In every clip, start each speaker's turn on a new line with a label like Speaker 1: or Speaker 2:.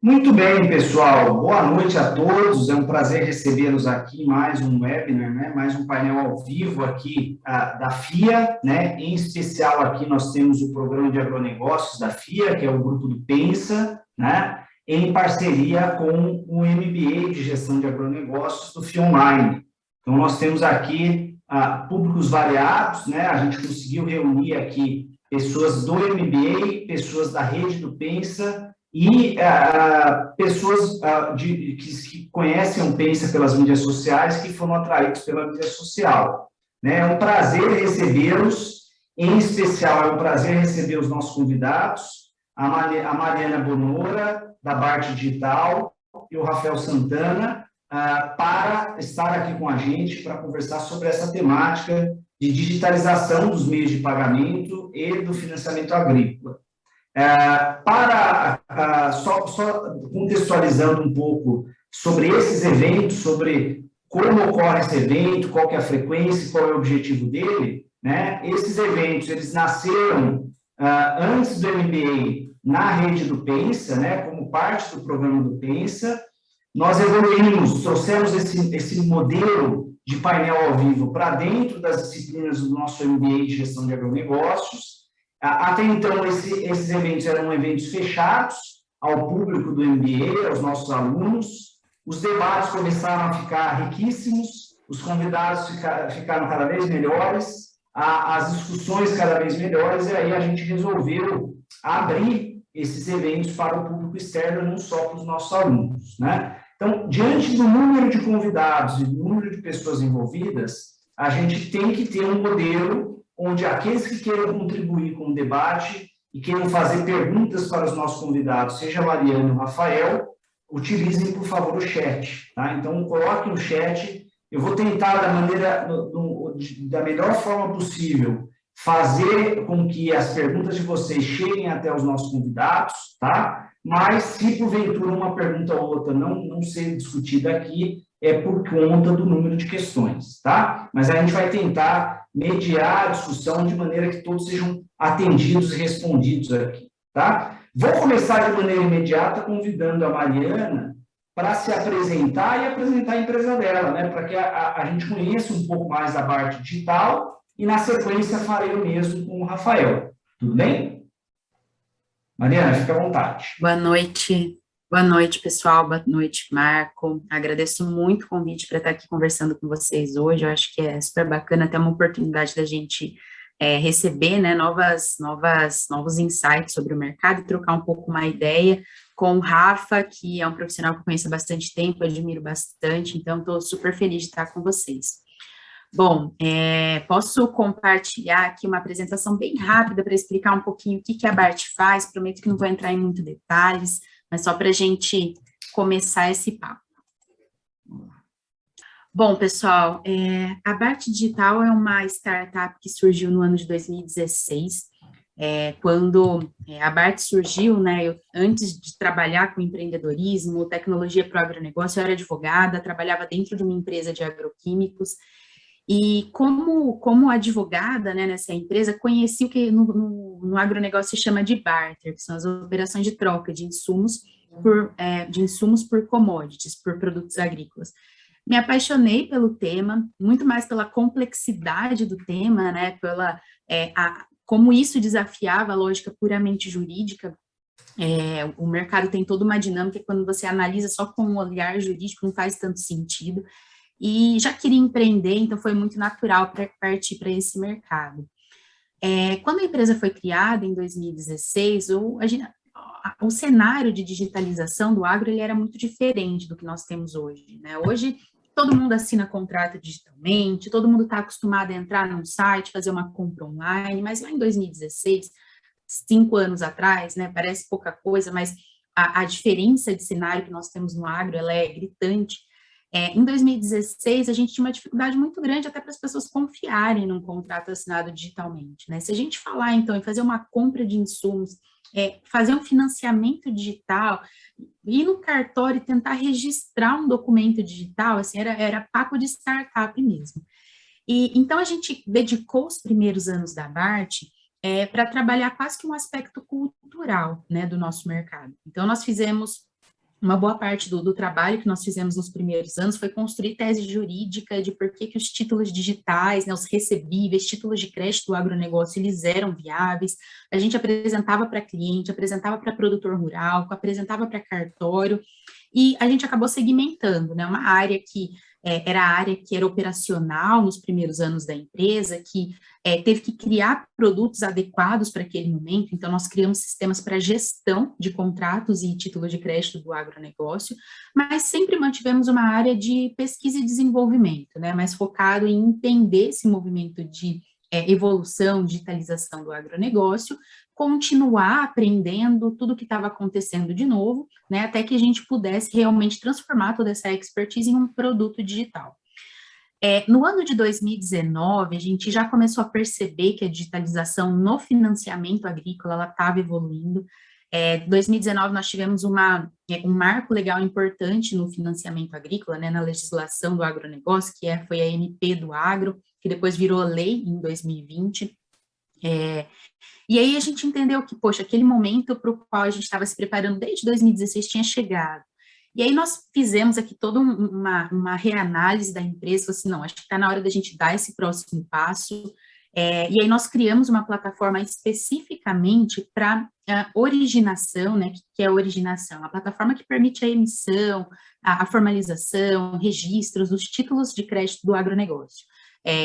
Speaker 1: Muito bem, pessoal. Boa noite a todos. É um prazer recebê-los aqui em mais um webinar, né? Mais um painel ao vivo aqui da FIA, né? Em especial aqui nós temos o Programa de Agronegócios da FIA, que é o grupo do Pensa, né? Em parceria com o MBA de Gestão de Agronegócios do FIA Online. Então, nós temos aqui públicos variados, né? A gente conseguiu reunir aqui pessoas do MBA, pessoas da rede do Pensa, e pessoas que conhecem o Pensa pelas mídias sociais, que foram atraídos pela mídia social. Né? É um prazer recebê-los, em especial é um prazer receber os nossos convidados, a Mariana Bonora, da Bart Digital, e o Rafael Santana, para estar aqui com a gente, para conversar sobre essa temática de digitalização dos meios de pagamento e do financiamento agrícola. Só contextualizando um pouco sobre esses eventos, sobre como ocorre esse evento, qual que é a frequência, qual é o objetivo dele, né? Esses eventos, eles nasceram antes do MBA na rede do Pensa, né? Como parte do programa do Pensa. Nós evoluímos, trouxemos esse modelo de painel ao vivo para dentro das disciplinas do nosso MBA de Gestão de Agronegócios. Até então, esses eventos eram eventos fechados ao público do MBA, aos nossos alunos. Os debates começaram a ficar riquíssimos, os convidados ficaram cada vez melhores, as discussões cada vez melhores, e aí a gente resolveu abrir esses eventos para o público externo, não só para os nossos alunos, né? Então, diante do número de convidados e do número de pessoas envolvidas, a gente tem que ter um modelo onde aqueles que queiram contribuir com o debate e queiram fazer perguntas para os nossos convidados, seja a Mariana ou o Rafael, utilizem, por favor, o chat. Tá? Então, coloquem no chat. Eu vou tentar, da melhor forma possível, fazer com que as perguntas de vocês cheguem até os nossos convidados, tá? Mas, se porventura uma pergunta ou outra não ser discutida aqui, é por conta do número de questões, tá? Mas a gente vai tentar mediar a discussão de maneira que todos sejam atendidos e respondidos aqui, tá? Vou começar de maneira imediata convidando a Mariana para se apresentar e apresentar a empresa dela, né? Para que a gente conheça um pouco mais da parte digital e, na sequência, farei o mesmo com o Rafael. Tudo bem? Mariana, fica à vontade.
Speaker 2: Boa noite, pessoal. Boa noite, Marco. Agradeço muito o convite para estar aqui conversando com vocês hoje. Eu acho que é super bacana ter uma oportunidade da gente receber, né, novos insights sobre o mercado e trocar um pouco uma ideia com o Rafa, que é um profissional que eu conheço há bastante tempo, admiro bastante, então estou super feliz de estar com vocês. Bom, posso compartilhar aqui uma apresentação bem rápida para explicar um pouquinho o que a Bart faz. Prometo que não vou entrar em muitos detalhes, mas só para a gente começar esse papo. Bom, pessoal, a Bart Digital é uma startup que surgiu no ano de 2016, quando a Bart surgiu, né, antes de trabalhar com empreendedorismo, tecnologia para o agronegócio, eu era advogada, trabalhava dentro de uma empresa de agroquímicos, e como advogada, né, nessa empresa, conheci o que no agronegócio se chama de barter, que são as operações de troca de insumos por commodities, por produtos agrícolas. Me apaixonei pelo tema, muito mais pela complexidade do tema, né, como isso desafiava a lógica puramente jurídica. O mercado tem toda uma dinâmica que quando você analisa só com um olhar jurídico não faz tanto sentido. E já queria empreender, então foi muito natural para partir para esse mercado. Quando a empresa foi criada, em 2016, o cenário de digitalização do agro ele era muito diferente do que nós temos hoje, né? Hoje, todo mundo assina contrato digitalmente, todo mundo está acostumado a entrar num site, fazer uma compra online, mas lá em 2016, 5 anos atrás, né, parece pouca coisa, mas a diferença de cenário que nós temos no agro, ela é gritante. Em 2016, a gente tinha uma dificuldade muito grande até para as pessoas confiarem num contrato assinado digitalmente, né? Se a gente falar, então, em fazer uma compra de insumos, fazer um financiamento digital, ir no cartório e tentar registrar um documento digital, assim, era papo de startup mesmo. E então, a gente dedicou os primeiros anos da Bart para trabalhar quase que um aspecto cultural, né, do nosso mercado. Então, nós fizemos uma boa parte do trabalho que nós fizemos nos primeiros anos foi construir tese jurídica de por que os títulos digitais, né, os recebíveis, títulos de crédito do agronegócio, eles eram viáveis. A gente apresentava para cliente, apresentava para produtor rural, apresentava para cartório, e a gente acabou segmentando, né, uma área que era a área que era operacional nos primeiros anos da empresa, que teve que criar produtos adequados para aquele momento, então nós criamos sistemas para gestão de contratos e títulos de crédito do agronegócio, mas sempre mantivemos uma área de pesquisa e desenvolvimento, né, mais focado em entender esse movimento de evolução, digitalização do agronegócio, continuar aprendendo tudo o que estava acontecendo de novo, né, até que a gente pudesse realmente transformar toda essa expertise em um produto digital. No ano de 2019, a gente já começou a perceber que a digitalização no financiamento agrícola, ela estava evoluindo. Em 2019, nós tivemos um marco legal importante no financiamento agrícola, né, na legislação do agronegócio, foi a MP do Agro, que depois virou lei em 2020. E aí a gente entendeu que, poxa, aquele momento para o qual a gente estava se preparando desde 2016 tinha chegado. E aí nós fizemos aqui toda uma reanálise da empresa, assim, não, acho que está na hora da gente dar esse próximo passo, e aí nós criamos uma plataforma especificamente para originação, né, que é a originação, a plataforma que permite a emissão, a formalização, registros dos títulos de crédito do agronegócio,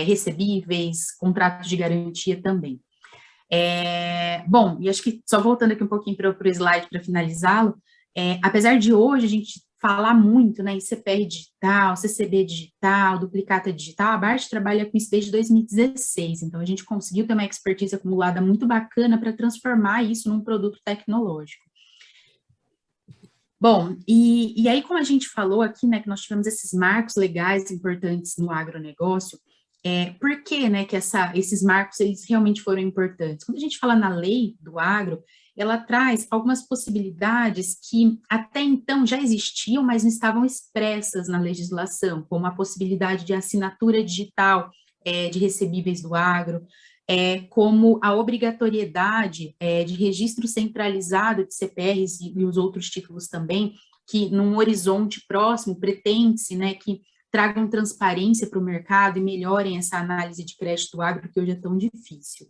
Speaker 2: recebíveis, contratos de garantia também. Bom, e acho que só voltando aqui um pouquinho para o slide para finalizá-lo, apesar de hoje a gente falar muito, né, em CPR digital, CCB digital, duplicata digital, a BART trabalha com isso desde 2016, então a gente conseguiu ter uma expertise acumulada muito bacana para transformar isso num produto tecnológico. Bom, e aí como a gente falou aqui, né, que nós tivemos esses marcos legais importantes no agronegócio, por que, né, que esses marcos, eles realmente foram importantes? Quando a gente fala na lei do agro, ela traz algumas possibilidades que até então já existiam, mas não estavam expressas na legislação, como a possibilidade de assinatura digital de recebíveis do agro, como a obrigatoriedade de registro centralizado de CPRs e os outros títulos também, que num horizonte próximo pretende-se, né, que tragam transparência para o mercado e melhorem essa análise de crédito do agro, que hoje é tão difícil.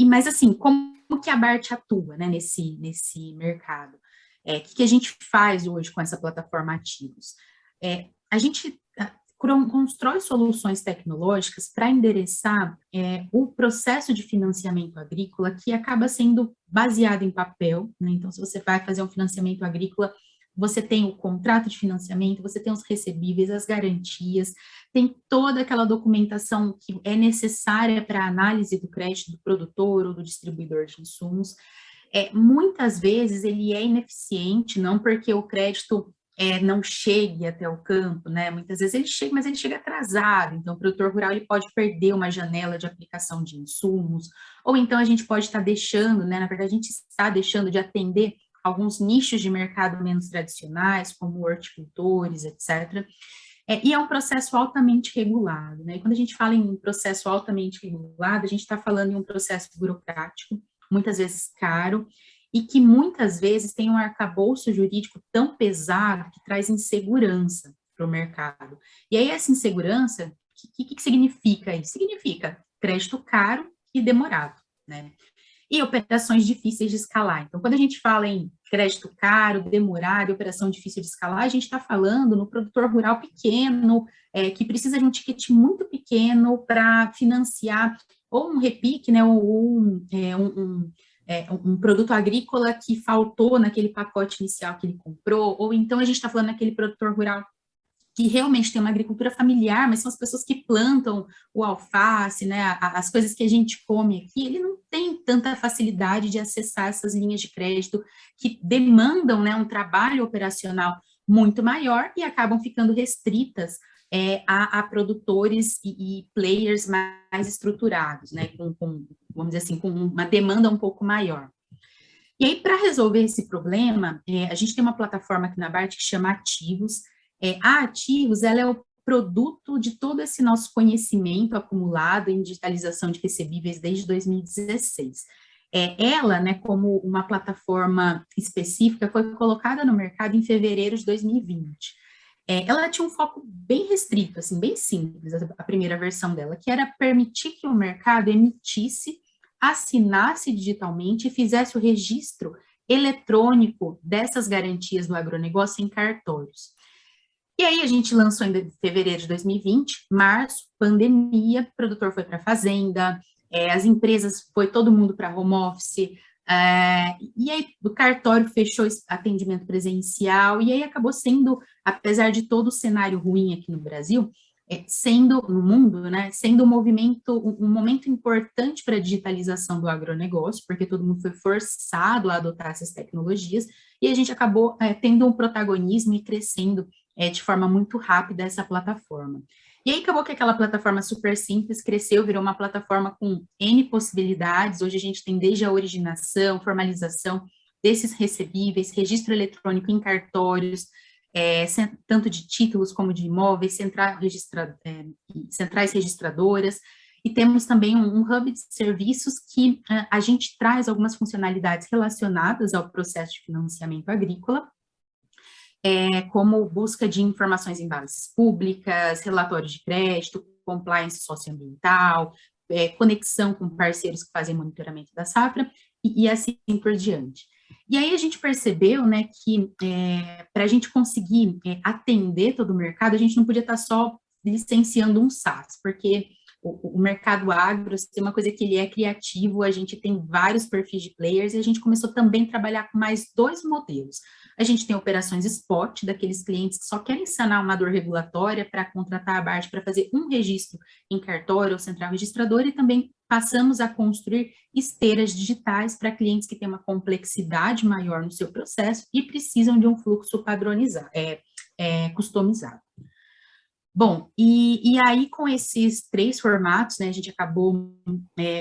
Speaker 2: Mas, assim, como que a BART atua, né, nesse mercado? Que a gente faz hoje com essa plataforma Ativos? A gente constrói soluções tecnológicas para endereçar o processo de financiamento agrícola, que acaba sendo baseado em papel, né? Então, se você vai fazer um financiamento agrícola, você tem o contrato de financiamento, você tem os recebíveis, as garantias, tem toda aquela documentação que é necessária para a análise do crédito do produtor ou do distribuidor de insumos. Muitas vezes ele é ineficiente, não porque o crédito não chegue até o campo, né? Muitas vezes ele chega, mas ele chega atrasado, então o produtor rural ele pode perder uma janela de aplicação de insumos, ou então a gente pode estar deixando, né? Na verdade, a gente está deixando de atender alguns nichos de mercado menos tradicionais, como horticultores, etc. E é um processo altamente regulado, né? E quando a gente fala em processo altamente regulado, a gente está falando em um processo burocrático, muitas vezes caro, e que muitas vezes tem um arcabouço jurídico tão pesado que traz insegurança para o mercado. E aí essa insegurança, o que significa isso? Significa crédito caro e demorado, né? E operações difíceis de escalar. Então, quando a gente fala em crédito caro, demorado, operação difícil de escalar, a gente está falando no produtor rural pequeno, que precisa de um ticket muito pequeno para financiar ou um repique, né, ou um produto agrícola que faltou naquele pacote inicial que ele comprou, ou então a gente está falando naquele produtor rural que realmente tem uma agricultura familiar, mas são as pessoas que plantam o alface, né, as coisas que a gente come aqui, ele não tem tanta facilidade de acessar essas linhas de crédito que demandam, né, um trabalho operacional muito maior e acabam ficando restritas a produtores e players mais estruturados, né, vamos dizer assim, com uma demanda um pouco maior. E aí, para resolver esse problema, a gente tem uma plataforma aqui na BART que chama Ativos. A Ativos, ela é o produto de todo esse nosso conhecimento acumulado em digitalização de recebíveis desde 2016. Ela, né, como uma plataforma específica, foi colocada no mercado em fevereiro de 2020. Ela tinha um foco bem restrito, assim, bem simples, a primeira versão dela, que era permitir que o mercado emitisse, assinasse digitalmente e fizesse o registro eletrônico dessas garantias do agronegócio em cartórios. E aí a gente lançou em fevereiro de 2020, março, pandemia, o produtor foi para a fazenda, as empresas, foi todo mundo para home office, e aí o cartório fechou atendimento presencial, e aí acabou sendo, apesar de todo o cenário ruim aqui no Brasil, sendo, no mundo, né, sendo um momento importante para a digitalização do agronegócio, porque todo mundo foi forçado a adotar essas tecnologias, e a gente acabou tendo um protagonismo e crescendo de forma muito rápida essa plataforma. E aí acabou que aquela plataforma super simples cresceu, virou uma plataforma com N possibilidades. Hoje a gente tem desde a originação, formalização desses recebíveis, registro eletrônico em cartórios, tanto de títulos como de imóveis, centrais registradoras, e temos também um hub de serviços que a gente traz algumas funcionalidades relacionadas ao processo de financiamento agrícola, como busca de informações em bases públicas, relatórios de crédito, compliance socioambiental, conexão com parceiros que fazem monitoramento da safra, e assim por diante. E aí a gente percebeu, né, que para a gente conseguir atender todo o mercado, a gente não podia estar só licenciando um SaaS, porque o mercado agro tem uma coisa que ele é criativo, a gente tem vários perfis de players, e a gente começou também a trabalhar com mais 2 modelos. A gente tem operações spot, daqueles clientes que só querem sanar uma dor regulatória para contratar a BART para fazer um registro em cartório ou central registradora, e também passamos a construir esteiras digitais para clientes que têm uma complexidade maior no seu processo e precisam de um fluxo padronizado, customizado. Bom, e aí com esses 3 formatos, né, a gente acabou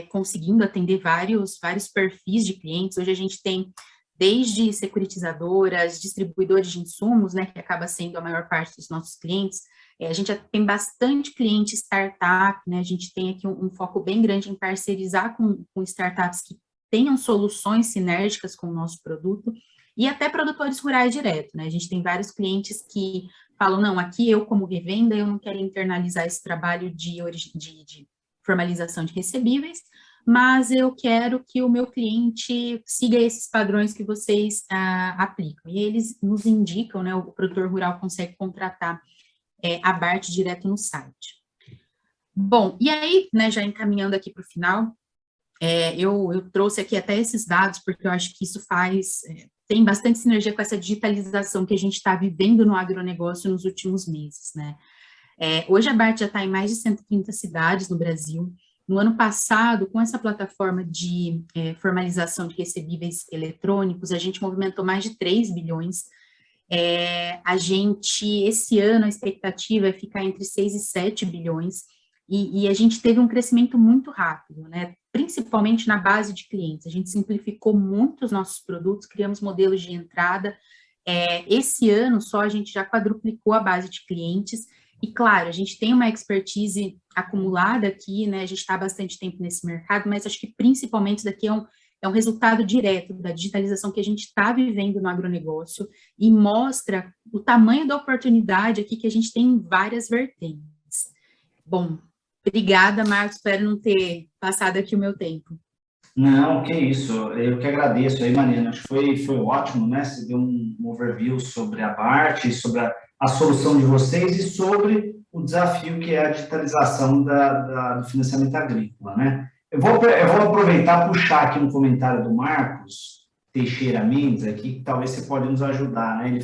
Speaker 2: conseguindo atender vários perfis de clientes. Hoje a gente tem desde securitizadoras, distribuidores de insumos, né, que acaba sendo a maior parte dos nossos clientes. A gente tem bastante cliente startup, né, a gente tem aqui um foco bem grande em parcerizar com startups que tenham soluções sinérgicas com o nosso produto, e até produtores rurais direto, né, a gente tem vários clientes que falam, não, aqui eu como revenda, eu não quero internalizar esse trabalho de formalização de recebíveis, mas eu quero que o meu cliente siga esses padrões que vocês aplicam. E eles nos indicam, né, o produtor rural consegue contratar a BART direto no site. Bom, e aí, né, já encaminhando aqui para o final, eu trouxe aqui até esses dados, porque eu acho que isso tem bastante sinergia com essa digitalização que a gente está vivendo no agronegócio nos últimos meses, né? Hoje a BART já está em mais de 130 cidades no Brasil. No ano passado, com essa plataforma de formalização de recebíveis eletrônicos, a gente movimentou mais de 3 bilhões. Esse ano, a expectativa é ficar entre 6 e 7 bilhões, e a gente teve um crescimento muito rápido, né? Principalmente na base de clientes. A gente simplificou muito os nossos produtos, criamos modelos de entrada. Esse ano só a gente já quadruplicou a base de clientes, e claro, a gente tem uma expertise acumulada aqui, né, a gente está há bastante tempo nesse mercado, mas acho que principalmente isso daqui é um resultado direto da digitalização que a gente está vivendo no agronegócio, e mostra o tamanho da oportunidade aqui que a gente tem em várias vertentes. Bom, obrigada, Marcos, espero não ter passado aqui o meu tempo.
Speaker 1: Não, que isso, eu que agradeço aí, Mariana, acho que foi ótimo, né? Você deu um overview sobre a BART, sobre a solução de vocês e sobre o desafio que é a digitalização do financiamento agrícola, né? Eu vou aproveitar e puxar aqui um comentário do Marcos Teixeira Mendes aqui, que talvez você pode nos ajudar, né? Ele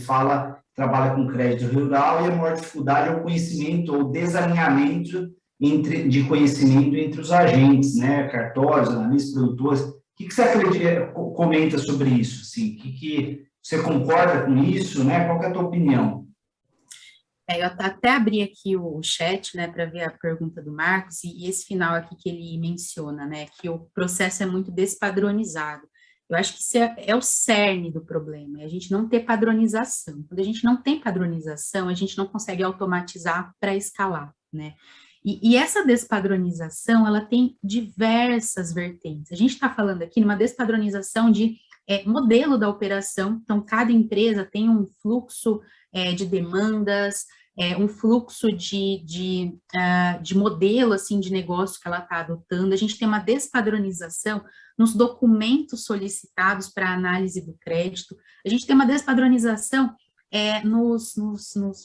Speaker 1: trabalha com crédito rural e a maior dificuldade é o conhecimento ou desalinhamento de conhecimento entre os agentes, né, cartórios, analistas, produtores. O que você comenta sobre isso? Assim? Que você concorda com isso? Né? Qual que é a tua opinião?
Speaker 2: Eu até abri aqui o chat, né, para ver a pergunta do Marcos, e esse final aqui que ele menciona, né, que o processo é muito despadronizado. Eu acho que isso é o cerne do problema, é a gente não ter padronização. Quando a gente não tem padronização, a gente não consegue automatizar para escalar, né? E essa despadronização, ela tem diversas vertentes. A gente está falando aqui numa despadronização de modelo da operação, então cada empresa tem um fluxo de demandas, um fluxo de modelo, assim, de negócio que ela está adotando. A gente tem uma despadronização nos documentos solicitados para análise do crédito, a gente tem uma despadronização nos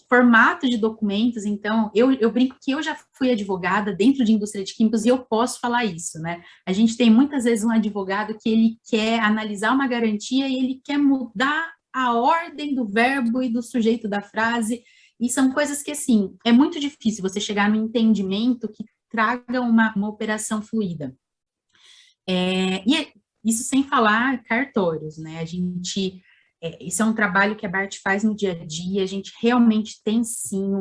Speaker 2: formatos de documentos. Então, eu brinco que eu já fui advogada dentro de indústria de químicos e eu posso falar isso, né? A gente tem muitas vezes um advogado que ele quer analisar uma garantia e ele quer mudar a ordem do verbo e do sujeito da frase, e são coisas que, assim, é muito difícil você chegar no entendimento que traga uma operação fluida. Isso sem falar cartórios, né? A gente... isso é um trabalho que a BART faz no dia a dia, a gente realmente tem, sim,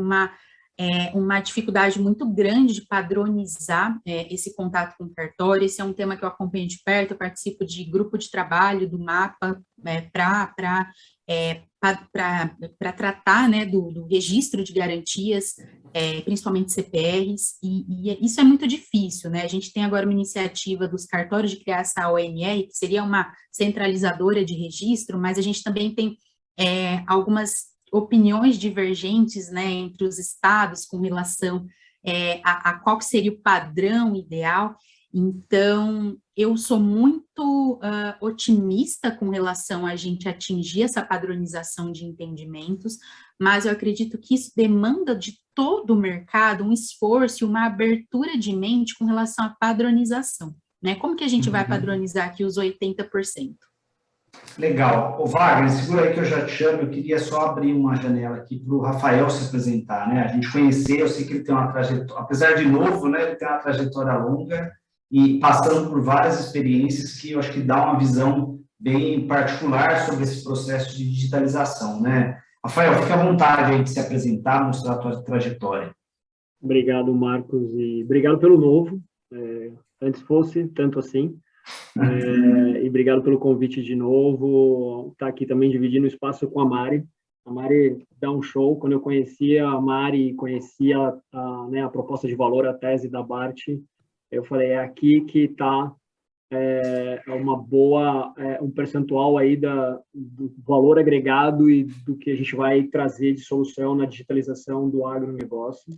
Speaker 2: uma dificuldade muito grande de padronizar esse contato com o cartório. Esse é um tema que eu acompanho de perto, eu participo de grupo de trabalho do MAPA para tratar, né, do registro de garantias, principalmente CPRs, e isso é muito difícil, né? A gente tem agora uma iniciativa dos cartórios de criar essa ONR, que seria uma centralizadora de registro, mas a gente também tem algumas opiniões divergentes, né, entre os estados com relação a qual que seria o padrão ideal. Então, eu sou muito otimista com relação a gente atingir essa padronização de entendimentos, mas eu acredito que isso demanda de todo o mercado um esforço e uma abertura de mente com relação à padronização, né? Como que a gente vai padronizar aqui os 80%?
Speaker 1: Legal. Ô, Wagner, segura aí que eu já te chamo. Eu queria só abrir uma janela aqui para o Rafael se apresentar, né? A gente conhecer, eu sei que ele tem uma trajetória, apesar de novo, né? Ele tem uma trajetória longa e passando por várias experiências que eu acho que dá uma visão bem particular sobre esse processo de digitalização, né? Rafael, fique à vontade aí de se apresentar, mostrar a tua trajetória.
Speaker 3: Obrigado, Marcos, e obrigado pelo novo. Antes fosse tanto assim. E obrigado pelo convite de novo. Tá aqui também dividindo o espaço com a Mari. A Mari dá um show. Quando eu conhecia a Mari, conhecia a proposta de valor, a tese da BART, eu falei, é aqui que está uma boa, um percentual aí do valor agregado e do que a gente vai trazer de solução na digitalização do agronegócio.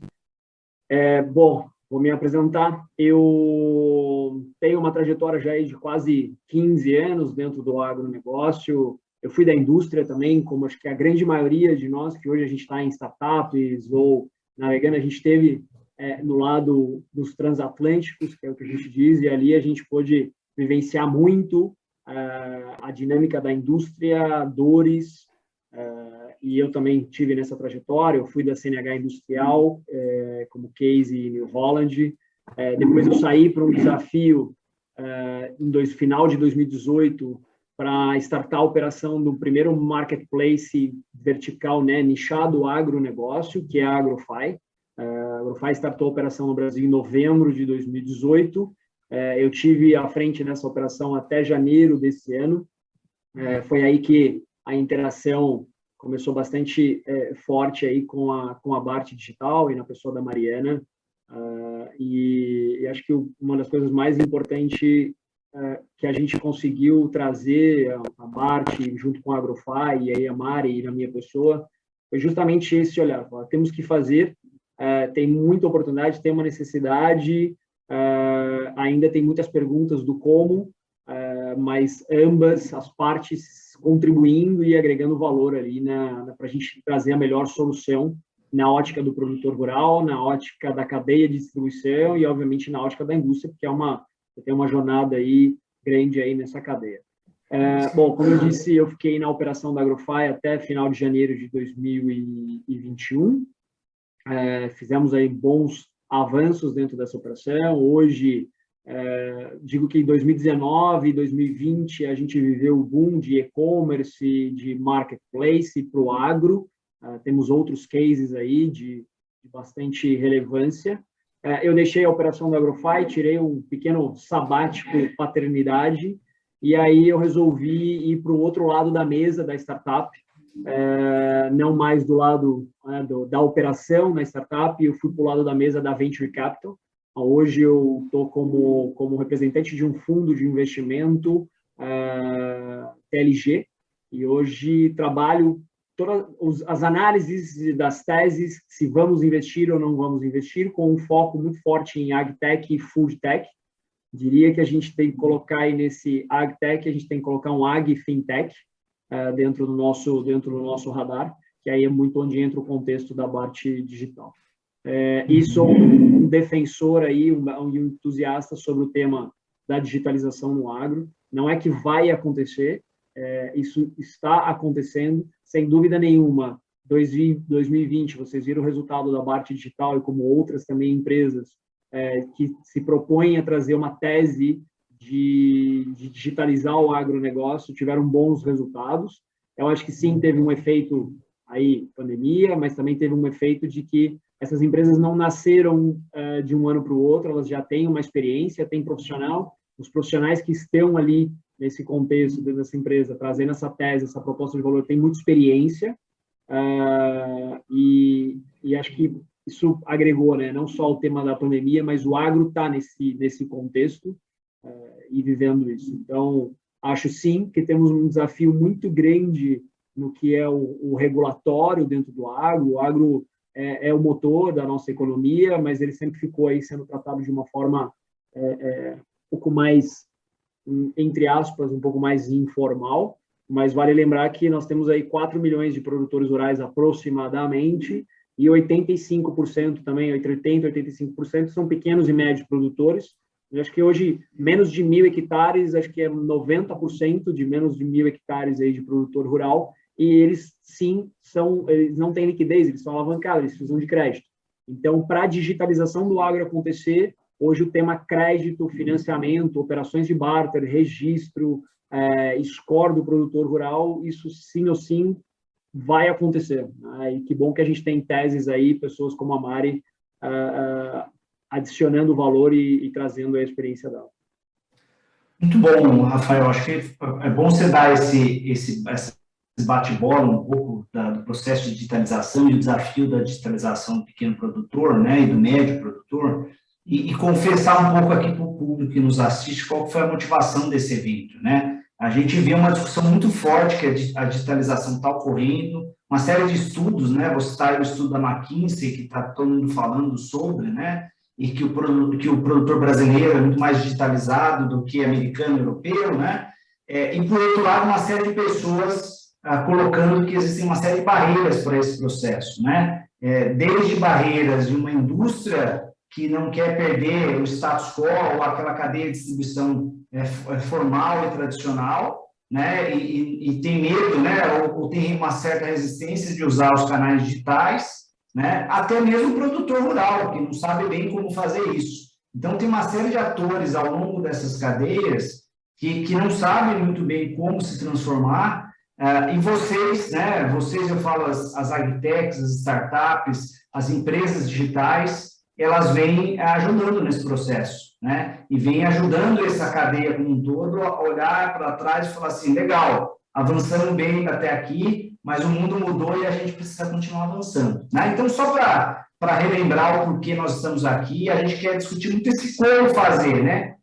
Speaker 3: Bom, vou me apresentar. Eu tenho uma trajetória já de quase 15 anos dentro do agronegócio. Eu fui da indústria também, como acho que a grande maioria de nós, que hoje a gente está em startups ou navegando, a gente esteve no lado dos transatlânticos, que é o que a gente diz, e ali a gente pôde vivenciar muito a dinâmica da indústria, dores, e eu também tive nessa trajetória. Eu fui da CNH Industrial, como case em New Holland. Depois eu saí para um desafio final de 2018 para startar a operação do primeiro marketplace vertical, né, nichado agronegócio, que é a AgroFi. A AgroFi startou a operação no Brasil em novembro de 2018. Eu tive à frente nessa operação até janeiro desse ano. Foi aí que a interação começou bastante forte aí com a BART Digital e na pessoa da Mariana. E acho que uma das coisas mais importantes que a gente conseguiu trazer a BART junto com a AgroFi e aí a Mari e a minha pessoa foi justamente esse olhar. Temos que fazer, tem muita oportunidade, tem uma necessidade, ainda tem muitas perguntas do como, mas ambas as partes contribuindo e agregando valor ali para a gente trazer a melhor solução na ótica do produtor rural, na ótica da cadeia de distribuição e, obviamente, na ótica da indústria, porque tem uma jornada aí grande aí nessa cadeia. Bom, como eu disse, eu fiquei na operação da AgroFi até final de janeiro de 2021. Fizemos aí bons avanços dentro dessa operação. Hoje, digo que em 2019 e 2020 a gente viveu o boom de e-commerce, de marketplace para o agro. Temos outros cases aí de bastante relevância. Eu deixei a operação da AgroFi, tirei um pequeno sabático paternidade, e aí eu resolvi ir para o outro lado da mesa da startup, não mais do lado da operação na startup, eu fui para o lado da mesa da Venture Capital. Hoje eu estou como representante de um fundo de investimento TLG, e hoje trabalho todas as análises das teses, se vamos investir ou não vamos investir, com um foco muito forte em AgTech e FoodTech. Diria que a gente tem que colocar aí nesse AgTech, a gente tem que colocar um AgFintech dentro do nosso radar, que aí é muito onde entra o contexto da parte digital. E sou um defensor aí, um entusiasta sobre o tema da digitalização no agro. Não é que vai acontecer, isso está acontecendo, sem dúvida nenhuma. 2020, vocês viram o resultado da Bart Digital e como outras também empresas que se propõem a trazer uma tese de digitalizar o agronegócio, tiveram bons resultados. Eu acho que sim, teve um efeito aí, pandemia, mas também teve um efeito de que essas empresas não nasceram de um ano para o outro, elas já têm uma experiência, têm profissional, os profissionais que estão ali nesse contexto dessa empresa, trazendo essa tese, essa proposta de valor, têm muita experiência, e acho que isso agregou, né? Não só o tema da pandemia, mas o agro está nesse contexto e vivendo isso. Então, acho sim que temos um desafio muito grande no que é o regulatório dentro do agro. O agro é o motor da nossa economia, mas ele sempre ficou aí sendo tratado de uma forma um pouco mais, entre aspas, um pouco mais informal, mas vale lembrar que nós temos aí 4 milhões de produtores rurais aproximadamente, e 85% também, 85% são pequenos e médios produtores. Eu acho que hoje, menos de 1.000 hectares, acho que é 90% de menos de 1.000 hectares aí de produtor rural, e eles, sim, eles não têm liquidez, eles são alavancados, eles precisam de crédito. Então, para a digitalização do agro acontecer, hoje o tema crédito, financiamento, operações de barter, registro, score do produtor rural, isso sim ou sim vai acontecer. E que bom que a gente tem teses aí, pessoas como a Mari, adicionando valor e trazendo a experiência dela.
Speaker 1: Muito bom, Rafael. Acho que é bom você dar esse bate-bola um pouco do processo de digitalização e o desafio da digitalização do pequeno produtor, né, e do médio produtor, e confessar um pouco aqui para o público que nos assiste qual foi a motivação desse evento, né? A gente vê uma discussão muito forte que a digitalização está ocorrendo, uma série de estudos, né? Vou citar o estudo da McKinsey, que está todo mundo falando sobre, né? E que o produtor brasileiro é muito mais digitalizado do que americano e europeu, né? E, por outro lado, uma série de pessoas colocando que existem uma série de barreiras para esse processo, né? Desde barreiras de uma indústria que não quer perder o status quo ou aquela cadeia de distribuição formal e tradicional, né? E tem medo, né? Ou tem uma certa resistência de usar os canais digitais, né? Até mesmo o produtor rural, que não sabe bem como fazer isso. Então, tem uma série de atores ao longo dessas cadeias que não sabem muito bem como se transformar, e vocês, né? Vocês, eu falo, as agtechs, as startups, as empresas digitais, elas vêm ajudando nesse processo, né? E vêm ajudando essa cadeia como um todo a olhar para trás e falar assim, legal, avançamos bem até aqui, mas o mundo mudou e a gente precisa continuar avançando, né? Então, só para relembrar o porquê nós estamos aqui, a gente quer discutir muito esse como fazer, né?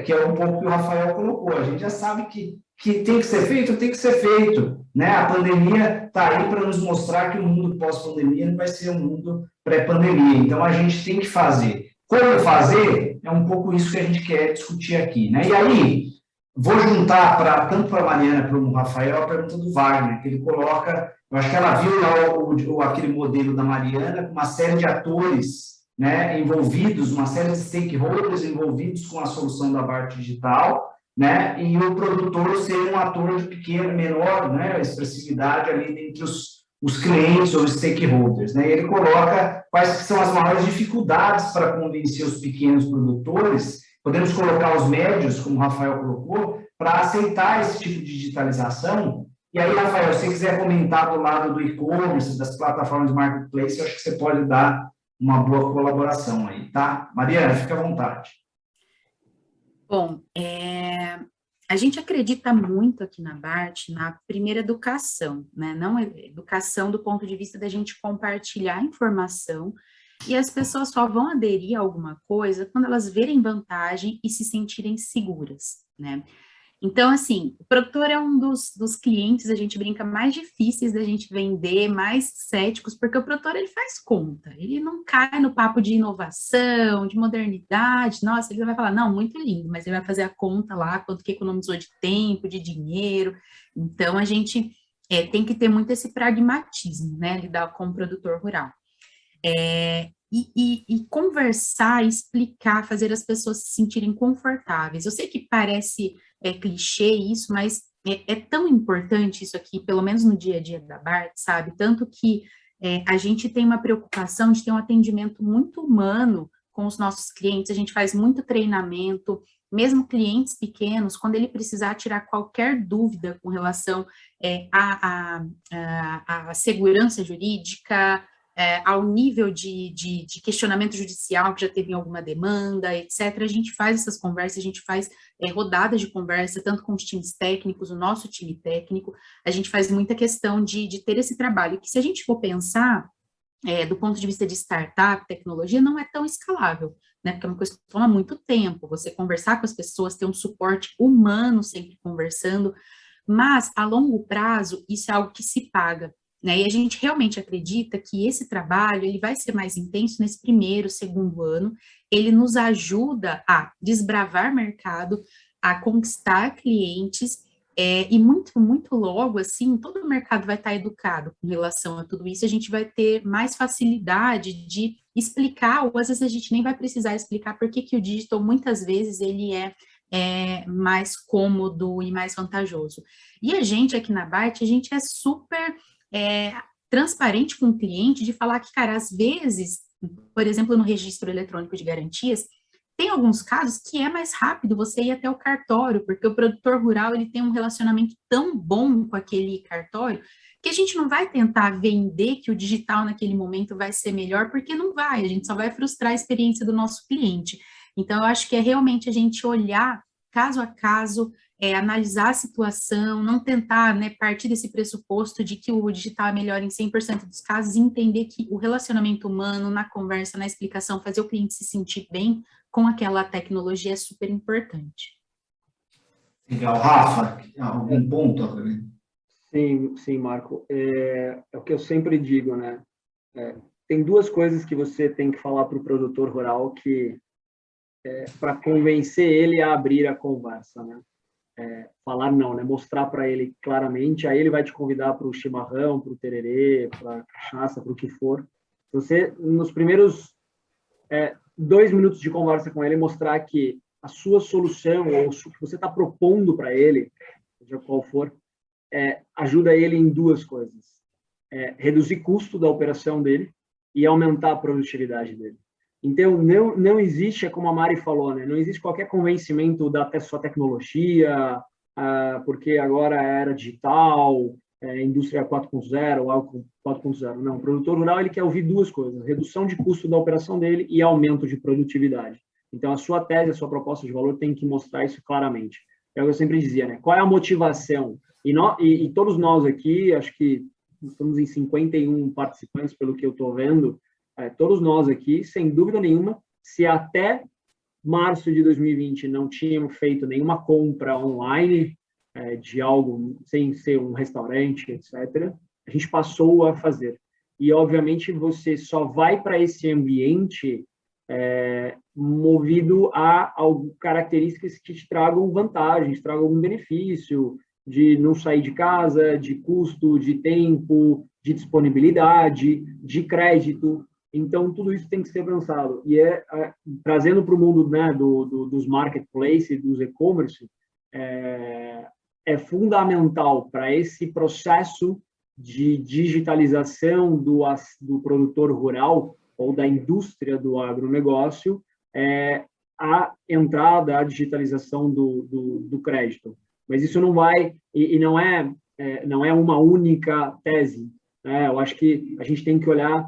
Speaker 1: Que é um pouco que o Rafael colocou. A gente já sabe que tem que ser feito, né? A pandemia está aí para nos mostrar que o mundo pós-pandemia não vai ser um mundo pré-pandemia. Então, a gente tem que fazer. Como fazer? É um pouco isso que a gente quer discutir aqui, né? E aí, vou juntar, tanto para a Mariana como para o Rafael, a pergunta do Wagner, que ele coloca, eu acho que ela viu lá aquele modelo da Mariana, com uma série de atores, né, envolvidos, uma série de stakeholders envolvidos com a solução da Bart Digital, né, e o produtor ser um ator de pequeno, menor, né, expressividade ali entre os clientes ou os stakeholders, né, e ele coloca quais são as maiores dificuldades para convencer os pequenos produtores, podemos colocar os médios, como o Rafael colocou, para aceitar esse tipo de digitalização. E aí, Rafael, se você quiser comentar do lado do e-commerce, das plataformas de marketplace, eu acho que você pode dar uma boa colaboração aí, tá? Mariana, fica à vontade.
Speaker 2: Bom, a gente acredita muito aqui na BART na primeira educação, né? Não educação do ponto de vista da gente compartilhar informação, e as pessoas só vão aderir a alguma coisa quando elas verem vantagem e se sentirem seguras, né? Então, assim, o produtor é um dos clientes, a gente brinca, mais difíceis da gente vender, mais céticos, porque o produtor, ele faz conta, ele não cai no papo de inovação, de modernidade, nossa, ele vai falar, não, muito lindo, mas ele vai fazer a conta lá, quanto que economizou de tempo, de dinheiro, então a gente tem que ter muito esse pragmatismo, né, lidar com o produtor rural. E conversar, explicar, fazer as pessoas se sentirem confortáveis. Eu sei que parece clichê isso, mas é tão importante isso aqui, pelo menos no dia a dia da BART, sabe? Tanto que a gente tem uma preocupação de ter um atendimento muito humano com os nossos clientes, a gente faz muito treinamento, mesmo clientes pequenos, quando ele precisar tirar qualquer dúvida com relação à segurança jurídica, ao nível de questionamento judicial que já teve em alguma demanda, etc., a gente faz essas conversas, a gente faz rodadas de conversa, tanto com os times técnicos, o nosso time técnico, a gente faz muita questão de ter esse trabalho, que se a gente for pensar, do ponto de vista de startup, tecnologia, não é tão escalável, né, porque é uma coisa que toma muito tempo, você conversar com as pessoas, ter um suporte humano sempre conversando, mas, a longo prazo, isso é algo que se paga, né? E a gente realmente acredita que esse trabalho ele vai ser mais intenso nesse primeiro, segundo ano, ele nos ajuda a desbravar mercado, a conquistar clientes, e muito, muito logo, assim, todo o mercado vai estar educado com relação a tudo isso, a gente vai ter mais facilidade de explicar, ou às vezes a gente nem vai precisar explicar por que o digital, muitas vezes, ele é mais cômodo e mais vantajoso. E a gente aqui na BART, a gente é super transparente com o cliente de falar que, cara, às vezes, por exemplo, no registro eletrônico de garantias, tem alguns casos que é mais rápido você ir até o cartório, porque o produtor rural, ele tem um relacionamento tão bom com aquele cartório, que a gente não vai tentar vender que o digital naquele momento vai ser melhor, porque não vai, a gente só vai frustrar a experiência do nosso cliente. Então, eu acho que é realmente a gente olhar caso a caso, analisar a situação, não tentar, né, partir desse pressuposto de que o digital é melhor em 100% dos casos e entender que o relacionamento humano, na conversa, na explicação, fazer o cliente se sentir bem com aquela tecnologia é super importante.
Speaker 1: Legal. Rafa, algum ponto?
Speaker 3: Sim, Marco. É o que eu sempre digo, né? Tem duas coisas que você tem que falar para o produtor rural que para convencer ele a abrir a conversa, né? Falar não, né? Mostrar para ele claramente, aí ele vai te convidar para o chimarrão, para o tererê, para a cachaça, para o que for. Você, nos primeiros 2 minutos de conversa com ele, mostrar que a sua solução, ou o que você está propondo para ele, seja qual for, ajuda ele em duas coisas. Reduzir custo da operação dele e aumentar a produtividade dele. Então, não existe, como a Mari falou, né? Não existe qualquer convencimento da sua tecnologia, porque agora era digital, indústria 4.0, algo 4.0. Não, o produtor rural ele quer ouvir duas coisas, redução de custo da operação dele e aumento de produtividade. Então, a sua tese, a sua proposta de valor tem que mostrar isso claramente. É o que eu sempre dizia, né? Qual é a motivação? E todos nós aqui, acho que estamos em 51 participantes, pelo que eu estou vendo, todos nós aqui, sem dúvida nenhuma, se até março de 2020 não tínhamos feito nenhuma compra online de algo, sem ser um restaurante, etc., a gente passou a fazer. E, obviamente, você só vai para esse ambiente movido a características que te tragam vantagens, tragam algum benefício, de não sair de casa, de custo, de tempo, de disponibilidade, de crédito. Então, tudo isso tem que ser pensado. E trazendo para o mundo, né, dos marketplaces, dos e-commerce, é fundamental para esse processo de digitalização do produtor rural ou da indústria do agronegócio, a entrada, a digitalização do crédito. Mas isso não vai, e não é uma única tese. Eu acho que a gente tem que olhar.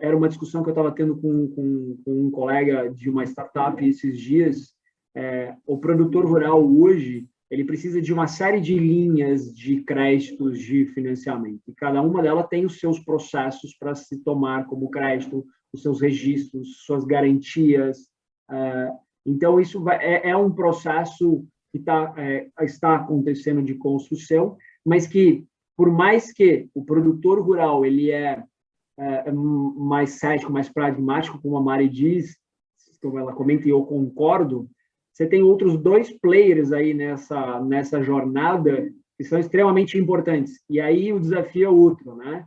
Speaker 3: Era uma discussão que eu estava tendo com um colega de uma startup esses dias. O produtor rural hoje, ele precisa de uma série de linhas de créditos de financiamento. E cada uma delas tem os seus processos para se tomar como crédito, os seus registros, suas garantias. Então, isso é um processo que está acontecendo de construção, mas que, por mais que o produtor rural ele é mais cético, mais pragmático, como a Mari diz, como ela comenta e eu concordo, você tem outros 2 players aí nessa jornada que são extremamente importantes. E aí o desafio é outro, né?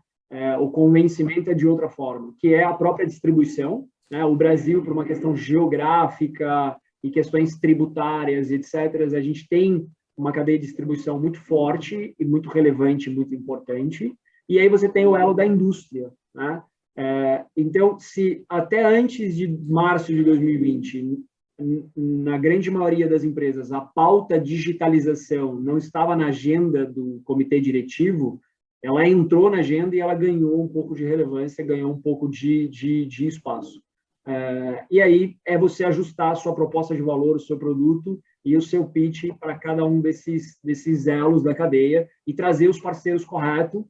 Speaker 3: O convencimento é de outra forma, que é a própria distribuição, né? O Brasil, por uma questão geográfica e questões tributárias, etc., a gente tem uma cadeia de distribuição muito forte e muito relevante, muito importante. E aí você tem o elo da indústria, né? Então, se até antes de março de 2020, na grande maioria das empresas, a pauta digitalização não estava na agenda do comitê diretivo, ela entrou na agenda e ela ganhou um pouco de relevância, ganhou um pouco de espaço. E aí é você ajustar a sua proposta de valor, o seu produto e o seu pitch para cada um desses elos da cadeia e trazer os parceiros corretos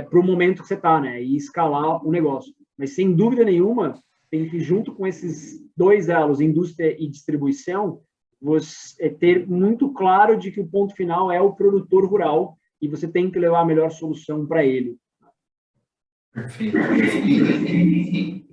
Speaker 3: para o momento que você está, né? E escalar o negócio. Mas, sem dúvida nenhuma, tem que, junto com esses 2 elos, indústria e distribuição, você ter muito claro de que o ponto final é o produtor rural e você tem que levar a melhor solução para ele.
Speaker 1: Perfeito.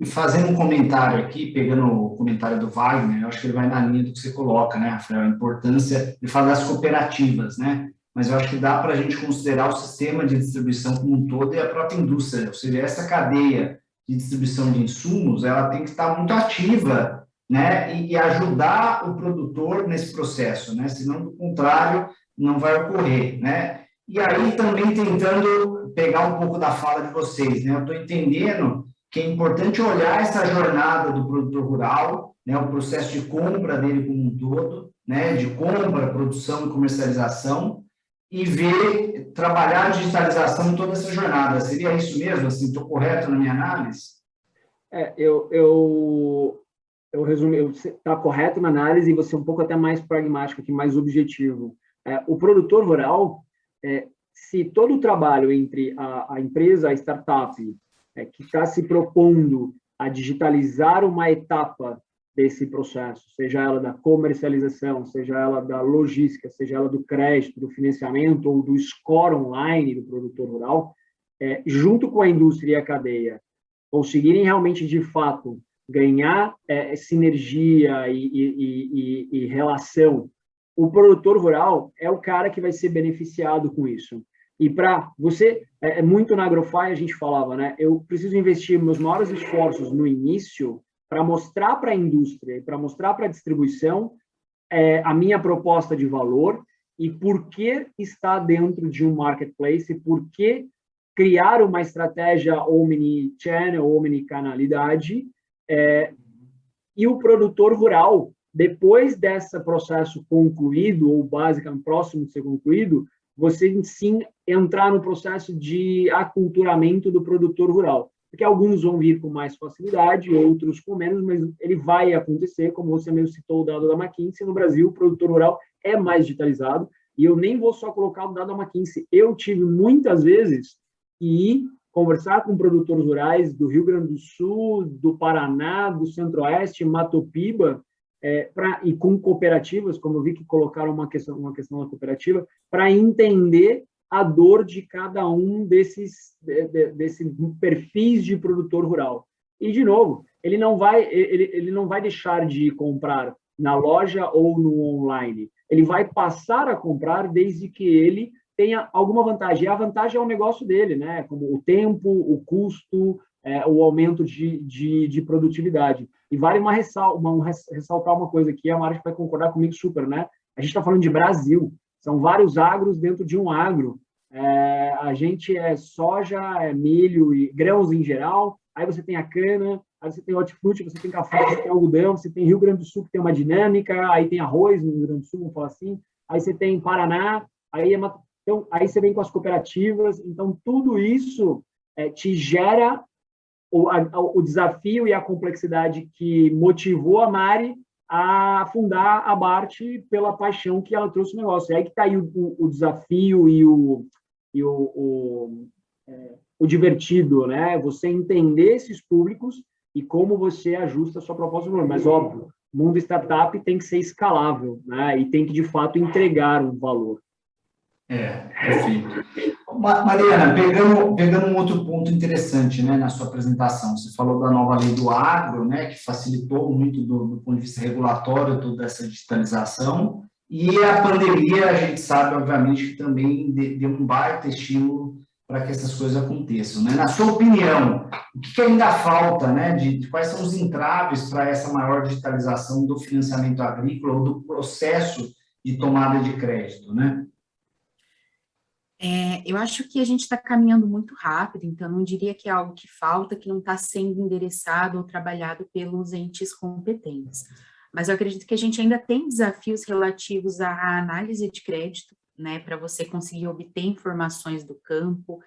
Speaker 1: E fazendo um comentário aqui, pegando o comentário do Wagner, eu acho que ele vai na linha do que você coloca, né, Rafael? A importância de falar das cooperativas, né? Mas eu acho que dá para a gente considerar o sistema de distribuição como um todo e a própria indústria, ou seja, essa cadeia de distribuição de insumos, ela tem que estar muito ativa, né, e ajudar o produtor nesse processo, né, senão, do contrário, não vai ocorrer, né. E aí, também tentando pegar um pouco da fala de vocês, né, eu estou entendendo que é importante olhar essa jornada do produtor rural, né, o processo de compra dele como um todo, né, de compra, produção e comercialização, e ver, trabalhar a digitalização em toda essa jornada. Seria isso mesmo? Assim, estou correto na minha análise?
Speaker 3: Eu resumo, está correto na análise e você é um pouco até mais pragmático, aqui, mais objetivo. O produtor rural, se todo o trabalho entre a empresa, a startup, que está se propondo a digitalizar uma etapa desse processo, seja ela da comercialização, seja ela da logística, seja ela do crédito, do financiamento ou do score online do produtor rural, junto com a indústria e a cadeia, conseguirem realmente, de fato, ganhar sinergia e relação, o produtor rural é o cara que vai ser beneficiado com isso. E para você, muito na Agrofy a gente falava, né? Eu preciso investir meus maiores esforços no início para mostrar para a indústria, para mostrar para a distribuição a minha proposta de valor e por que está dentro de um marketplace, por que criar uma estratégia omni-channel, omni-canalidade, e o produtor rural, depois desse processo concluído, ou basicamente próximo de ser concluído, você sim entrar no processo de aculturamento do produtor rural. Porque alguns vão vir com mais facilidade, outros com menos, mas ele vai acontecer, como você mesmo citou o dado da McKinsey, no Brasil o produtor rural é mais digitalizado, e eu nem vou só colocar o dado da McKinsey, eu tive muitas vezes que ir conversar com produtores rurais do Rio Grande do Sul, do Paraná, do Centro-Oeste, Matopiba, e com cooperativas, como eu vi que colocaram uma questão da cooperativa, para entender a dor de cada um desses perfis de produtor rural. E, de novo, ele não vai deixar de comprar na loja ou no online. Ele vai passar a comprar desde que ele tenha alguma vantagem. E a vantagem é o negócio dele, né? Como o tempo, o custo, o aumento de produtividade. E vale ressaltar uma coisa aqui, a Mari vai concordar comigo super, né? A gente está falando de Brasil, são vários agros dentro de um agro. A gente soja, milho e grãos em geral, aí você tem a cana, aí você tem hortifruti, você tem café, você tem algodão, você tem Rio Grande do Sul, que tem uma dinâmica, aí tem arroz no Rio Grande do Sul, vamos falar assim, aí você tem Paraná, então, aí você vem com as cooperativas, então tudo isso te gera o desafio e a complexidade que motivou a Mari a fundar a BART pela paixão que ela trouxe no negócio. E aí que está aí o desafio e o divertido, né? Você entender esses públicos e como você ajusta a sua proposta de valor. Mas, óbvio, o mundo startup tem que ser escalável, né? E tem que, de fato, entregar um valor.
Speaker 1: Perfeito. Mariana, pegando um outro ponto interessante, né, na sua apresentação, você falou da nova lei do agro, né, que facilitou muito do ponto de vista regulatório toda essa digitalização, e a pandemia, a gente sabe, obviamente, que também deu um baita estímulo para que essas coisas aconteçam, né? Na sua opinião, o que ainda falta, né, de quais são os entraves para essa maior digitalização do financiamento agrícola ou do processo de tomada de crédito, né?
Speaker 2: Eu acho que a gente está caminhando muito rápido, então não diria que é algo que falta, que não está sendo endereçado ou trabalhado pelos entes competentes. Mas eu acredito que a gente ainda tem desafios relativos à análise de crédito, né, para você conseguir obter informações do campo.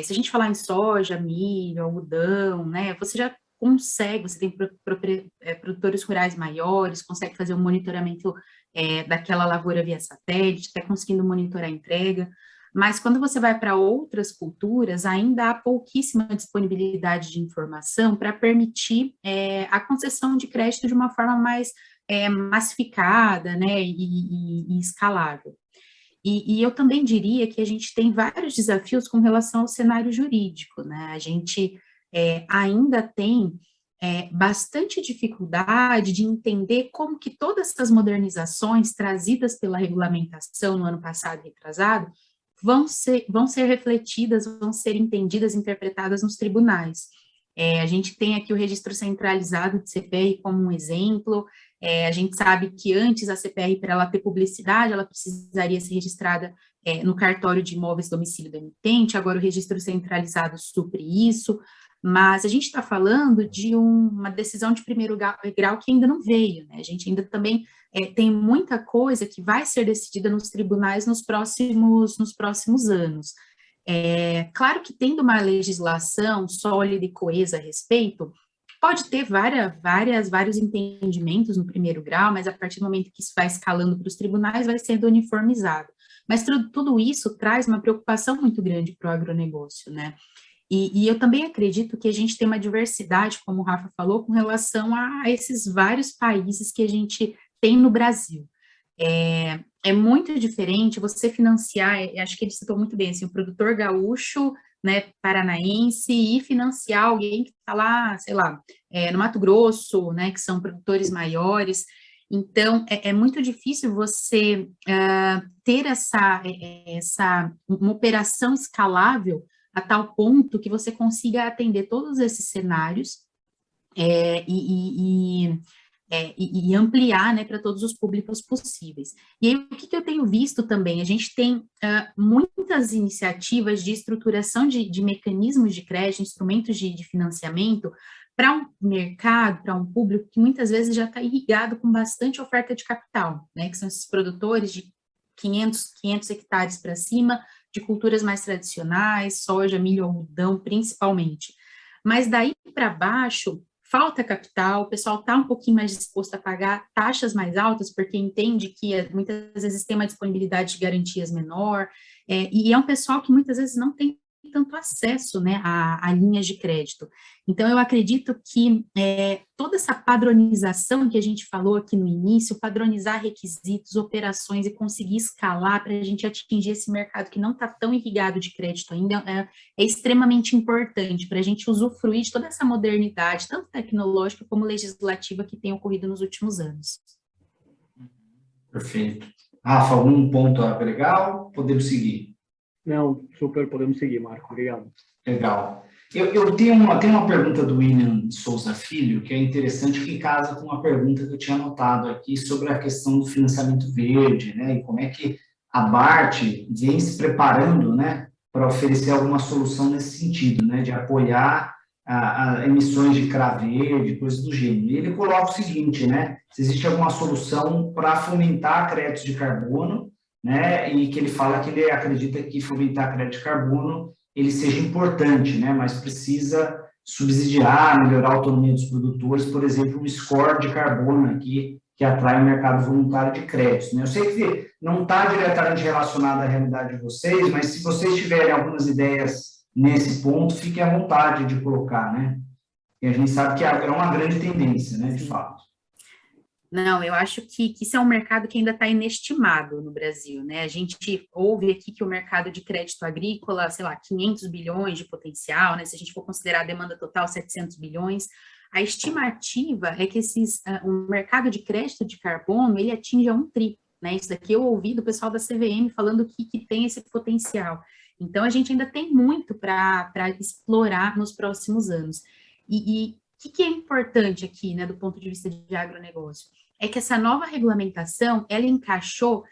Speaker 2: Se a gente falar em soja, milho, algodão, né, você já consegue, você tem produtores rurais maiores, consegue fazer um monitoramento daquela lavoura via satélite, está conseguindo monitorar a entrega. Mas quando você vai para outras culturas, ainda há pouquíssima disponibilidade de informação para permitir a concessão de crédito de uma forma mais massificada, né, e escalável. E eu também diria que a gente tem vários desafios com relação ao cenário jurídico, né? A gente ainda tem bastante dificuldade de entender como que todas essas modernizações trazidas pela regulamentação no ano passado e retrasado vão ser refletidas, vão ser entendidas, interpretadas nos tribunais. A gente tem aqui o registro centralizado de CPR como um exemplo. A gente sabe que antes a CPR, para ela ter publicidade, ela precisaria ser registrada no cartório de imóveis domicílio do emitente, agora o registro centralizado supre isso, mas a gente está falando de uma decisão de primeiro grau que ainda não veio, né? A gente ainda também tem muita coisa que vai ser decidida nos tribunais nos próximos anos. Claro que tendo uma legislação sólida e coesa a respeito, pode ter vários entendimentos no primeiro grau, mas a partir do momento que isso vai escalando para os tribunais, vai sendo uniformizado. Mas tudo isso traz uma preocupação muito grande para o agronegócio, né? E eu também acredito que a gente tem uma diversidade, como o Rafa falou, com relação a esses vários países que a gente tem no Brasil. É muito diferente você financiar, acho que ele citou muito bem, assim, o produtor gaúcho, né, paranaense, e financiar alguém que está lá, sei lá, no Mato Grosso, né, que são produtores maiores. Então, é muito difícil você ter uma operação escalável a tal ponto que você consiga atender todos esses cenários e ampliar, né, para todos os públicos possíveis. E aí, o que eu tenho visto também? A gente tem muitas iniciativas de estruturação de mecanismos de crédito, instrumentos de financiamento, para um mercado, para um público que muitas vezes já está irrigado com bastante oferta de capital, né, que são esses produtores de 500 hectares para cima, de culturas mais tradicionais, soja, milho, algodão, principalmente. Mas daí para baixo, falta capital, o pessoal está um pouquinho mais disposto a pagar taxas mais altas, porque entende que muitas vezes tem uma disponibilidade de garantias menor, e é um pessoal que muitas vezes não tem tanto acesso, né, a linhas de crédito. Então, eu acredito que toda essa padronização que a gente falou aqui no início, padronizar requisitos, operações e conseguir escalar para a gente atingir esse mercado que não está tão irrigado de crédito ainda, é extremamente importante para a gente usufruir de toda essa modernidade, tanto tecnológica como legislativa, que tem ocorrido nos últimos anos.
Speaker 1: Perfeito. Rafa, algum ponto a agregar? Podemos seguir.
Speaker 3: Não, super, podemos seguir, Marco. Obrigado.
Speaker 1: Legal. Eu tenho uma pergunta do William Souza Filho, que é interessante, que casa com uma pergunta que eu tinha anotado aqui sobre a questão do financiamento verde, né, e como é que a BART vem se preparando, né, para oferecer alguma solução nesse sentido, né, de apoiar a emissões de CRA verde, coisas do gênero. E ele coloca o seguinte, né, se existe alguma solução para fomentar créditos de carbono, né, e que ele fala que ele acredita que fomentar crédito de carbono ele seja importante, né, mas precisa subsidiar, melhorar a autonomia dos produtores, por exemplo, um score de carbono aqui que atrai o mercado voluntário de créditos, né? Eu sei que não está diretamente relacionado à realidade de vocês, mas se vocês tiverem algumas ideias nesse ponto, fiquem à vontade de colocar, né? E a gente sabe que é uma grande tendência, né, de fato.
Speaker 2: Não, eu acho que isso é um mercado que ainda está inestimado no Brasil, né? A gente ouve aqui que o mercado de crédito agrícola, sei lá, 500 bilhões de potencial, né? Se a gente for considerar a demanda total, 700 bilhões. A estimativa é que o mercado de crédito de carbono, ele atinja 1 tri, né? Isso daqui eu ouvi do pessoal da CVM falando que tem esse potencial. Então, a gente ainda tem muito para explorar nos próximos anos. E o que é importante aqui, né, do ponto de vista de agronegócio? É que essa nova regulamentação, ela encaixou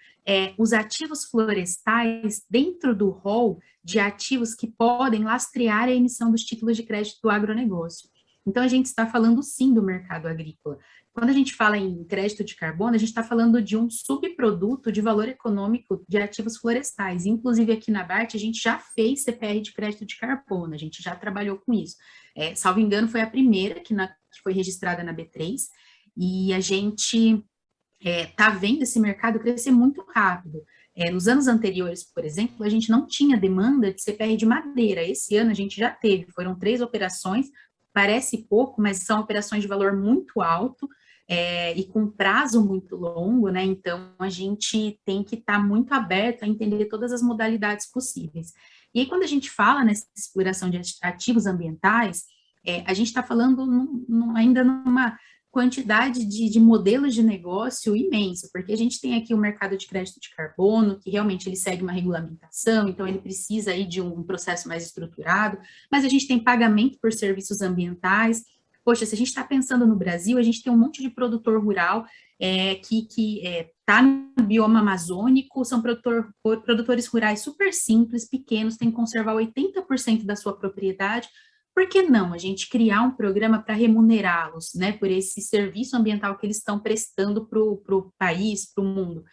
Speaker 2: os ativos florestais dentro do rol de ativos que podem lastrear a emissão dos títulos de crédito do agronegócio. Então, a gente está falando, sim, do mercado agrícola. Quando a gente fala em crédito de carbono, a gente está falando de um subproduto de valor econômico de ativos florestais. Inclusive, aqui na BART, a gente já fez CPR de crédito de carbono, a gente já trabalhou com isso. Salvo engano, foi a primeira que foi registrada na B3, e a gente está vendo esse mercado crescer muito rápido. Nos anos anteriores, por exemplo, a gente não tinha demanda de CPR de madeira. Esse ano a gente já teve, foram 3 operações, parece pouco, mas são operações de valor muito alto e com prazo muito longo, né? Então, a gente tem que estar muito aberto a entender todas as modalidades possíveis. E aí, quando a gente fala nessa exploração de ativos ambientais, a gente está falando ainda numa quantidade de modelos de negócio imenso, porque a gente tem aqui o mercado de crédito de carbono, que realmente ele segue uma regulamentação, então ele precisa aí de um processo mais estruturado, mas a gente tem pagamento por serviços ambientais. Poxa, se a gente está pensando no Brasil, a gente tem um monte de produtor rural que está no bioma amazônico, são produtores rurais super simples, pequenos, tem que conservar 80% da sua propriedade. Por que não a gente criar um programa para remunerá-los, né, por esse serviço ambiental que eles estão prestando para o país, para o mundo?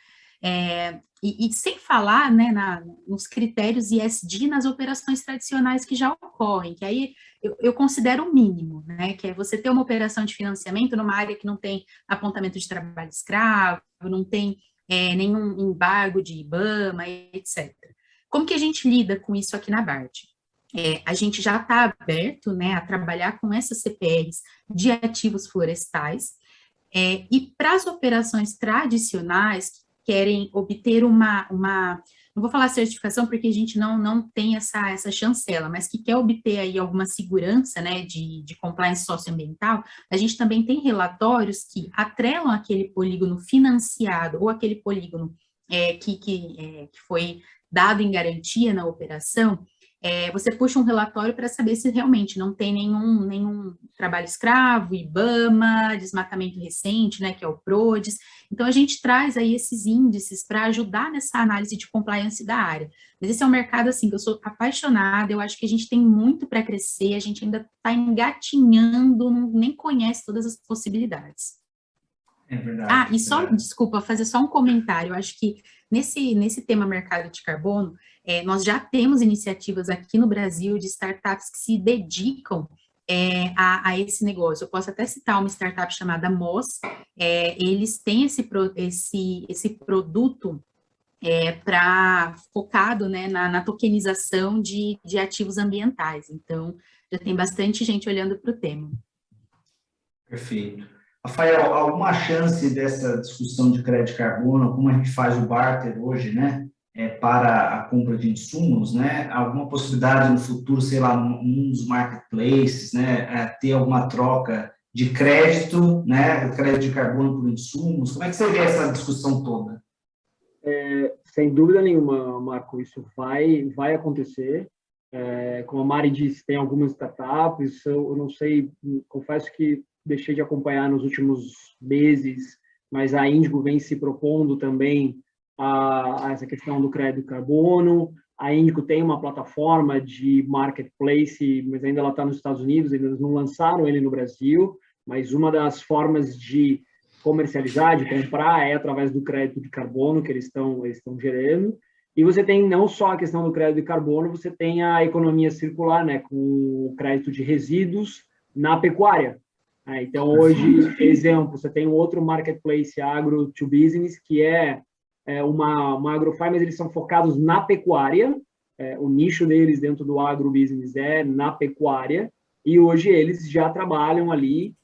Speaker 2: E sem falar, né, nos critérios ESG nas operações tradicionais que já ocorrem, que aí eu considero o mínimo, né, que é você ter uma operação de financiamento numa área que não tem apontamento de trabalho escravo, não tem nenhum embargo de IBAMA, etc. Como que a gente lida com isso aqui na BART? A gente já está aberto, né, a trabalhar com essas CPRs de ativos florestais, e para as operações tradicionais que querem obter não vou falar certificação porque a gente não tem essa chancela, mas que quer obter aí alguma segurança, né, de compliance socioambiental, a gente também tem relatórios que atrelam aquele polígono financiado ou aquele polígono que foi dado em garantia na operação. Você puxa um relatório para saber se realmente não tem nenhum trabalho escravo, IBAMA, desmatamento recente, né, que é o PRODES. Então, a gente traz aí esses índices para ajudar nessa análise de compliance da área. Mas esse é um mercado, assim, que eu sou apaixonada, eu acho que a gente tem muito para crescer, a gente ainda está engatinhando, nem conhece todas as possibilidades.
Speaker 1: É verdade.
Speaker 2: Desculpa, fazer só um comentário, eu acho que nesse tema mercado de carbono, nós já temos iniciativas aqui no Brasil de startups que se dedicam a esse negócio. Eu posso até citar uma startup chamada Moss, eles têm esse produto focado, né, na tokenização de ativos ambientais. Então, já tem bastante gente olhando para o tema.
Speaker 1: Perfeito. Rafael, alguma chance dessa discussão de crédito de carbono, como a gente faz o barter hoje, né, para a compra de insumos, né, alguma possibilidade no futuro, sei lá, num dos marketplaces, né, ter alguma troca de crédito, né, crédito de carbono por insumos? Como é que você vê essa discussão toda?
Speaker 3: Sem dúvida nenhuma, Marco, isso vai acontecer. Como a Mari disse, tem algumas startups, eu não sei, confesso que deixei de acompanhar nos últimos meses, mas a Índigo vem se propondo também a essa questão do crédito carbono. A Índigo tem uma plataforma de marketplace, mas ainda ela está nos Estados Unidos, ainda não lançaram ele no Brasil, mas uma das formas de comercializar, de comprar, é através do crédito de carbono que eles estão gerando. E você tem não só a questão do crédito de carbono, você tem a economia circular, né, com o crédito de resíduos na pecuária. Então, hoje, exemplo, você tem um outro marketplace agro to business, que é uma AgroFi, mas eles são focados na pecuária. O nicho deles dentro do agrobusiness é na pecuária, e hoje eles já trabalham ali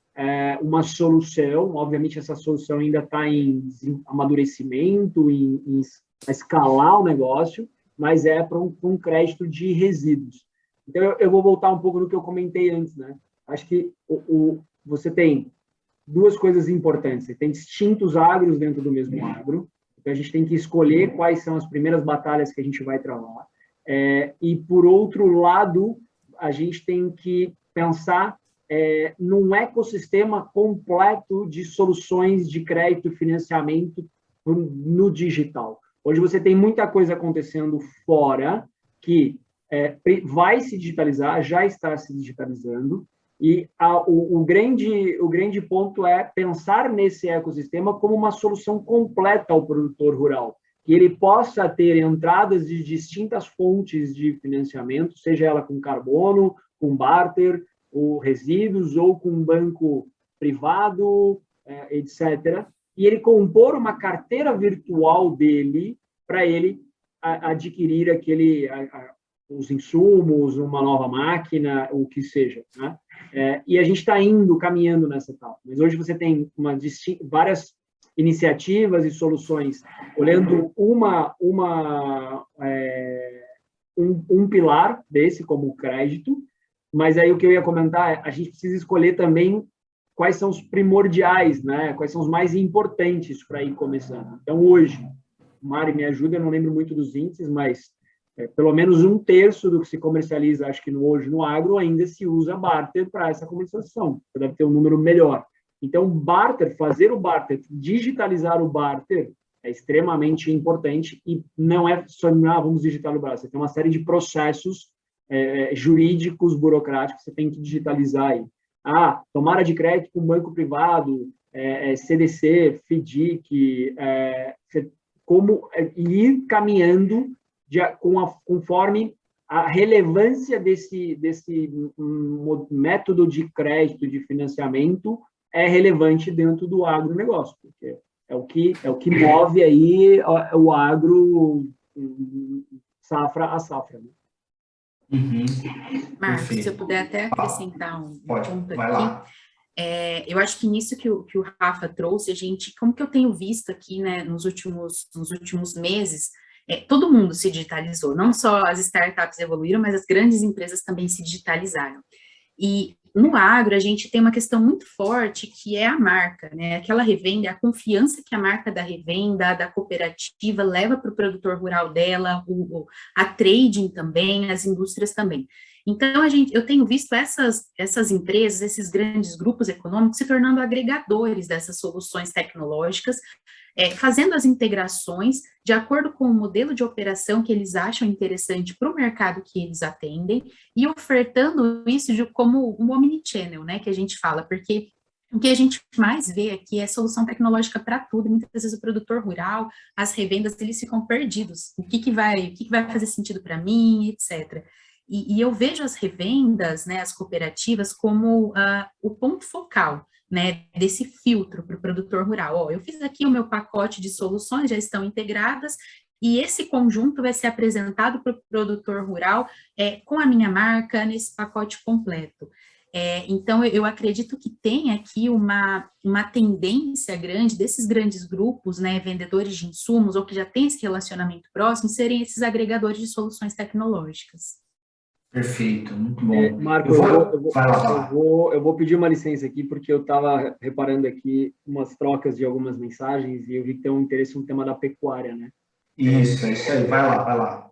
Speaker 3: uma solução. Obviamente, essa solução ainda está em amadurecimento, em escalar o negócio, mas é para um crédito de resíduos. Então, eu vou voltar um pouco no que eu comentei antes, né? Acho que você tem duas coisas importantes. Você tem distintos agros dentro do mesmo agro, então a gente tem que escolher quais são as primeiras batalhas que a gente vai travar. E, por outro lado, a gente tem que pensar num ecossistema completo de soluções de crédito e financiamento no digital. Hoje você tem muita coisa acontecendo fora que vai se digitalizar, já está se digitalizando, e o grande ponto é pensar nesse ecossistema como uma solução completa ao produtor rural, que ele possa ter entradas de distintas fontes de financiamento, seja ela com carbono, com barter, ou resíduos, ou com um banco privado, etc., e ele compor uma carteira virtual dele para ele adquirir os insumos, uma nova máquina, o que seja, né? E a gente está caminhando nessa etapa. Mas hoje você tem várias iniciativas e soluções, olhando um pilar desse como crédito, mas aí o que eu ia comentar é a gente precisa escolher também quais são os primordiais, né? Quais são os mais importantes para ir começando. Então, hoje, Mari, me ajuda, eu não lembro muito dos índices, mas pelo menos 1/3 do que se comercializa, acho que hoje no agro, ainda se usa barter para essa comercialização. Você deve ter um número melhor. Então, fazer o barter, digitalizar o barter é extremamente importante, e não é só, vamos digitalizar o barter. Você tem uma série de processos jurídicos, burocráticos, que você tem que digitalizar aí. Tomada de crédito com banco privado, CDC, FDIC, como ir caminhando conforme a relevância desse método de crédito, de financiamento, é relevante dentro do agronegócio, porque é o que move aí o agro safra a safra, né?
Speaker 2: Marcos, se eu puder até acrescentar um ponto
Speaker 1: vai
Speaker 2: aqui.
Speaker 1: lá.
Speaker 2: Eu acho que nisso que o Rafa trouxe, como que eu tenho visto aqui, né, nos últimos meses, todo mundo se digitalizou, não só as startups evoluíram, mas as grandes empresas também se digitalizaram. E no agro, a gente tem uma questão muito forte, que é a marca, né? Aquela revenda, a confiança que a marca da revenda, da cooperativa, leva para o produtor rural dela, a trading também, as indústrias também. Então, eu tenho visto essas empresas, esses grandes grupos econômicos se tornando agregadores dessas soluções tecnológicas, fazendo as integrações de acordo com o modelo de operação que eles acham interessante para o mercado que eles atendem, e ofertando isso como um omnichannel, né, que a gente fala, porque o que a gente mais vê aqui é solução tecnológica para tudo. Muitas vezes o produtor rural, as revendas, eles ficam perdidos. O que vai fazer sentido para mim, etc. E eu vejo as revendas, né, as cooperativas, como o ponto focal, né, desse filtro para o produtor rural. Eu fiz aqui o meu pacote de soluções, já estão integradas, e esse conjunto vai ser apresentado para o produtor rural com a minha marca nesse pacote completo. Então, eu acredito que tem aqui uma tendência grande desses grandes grupos, né, vendedores de insumos, ou que já têm esse relacionamento próximo, serem esses agregadores de soluções tecnológicas.
Speaker 1: Perfeito, muito bom.
Speaker 3: Marco, eu vou pedir uma licença aqui, porque eu estava reparando aqui umas trocas de algumas mensagens, e eu vi que tem um interesse no tema da pecuária, né?
Speaker 1: Isso aí, vai lá.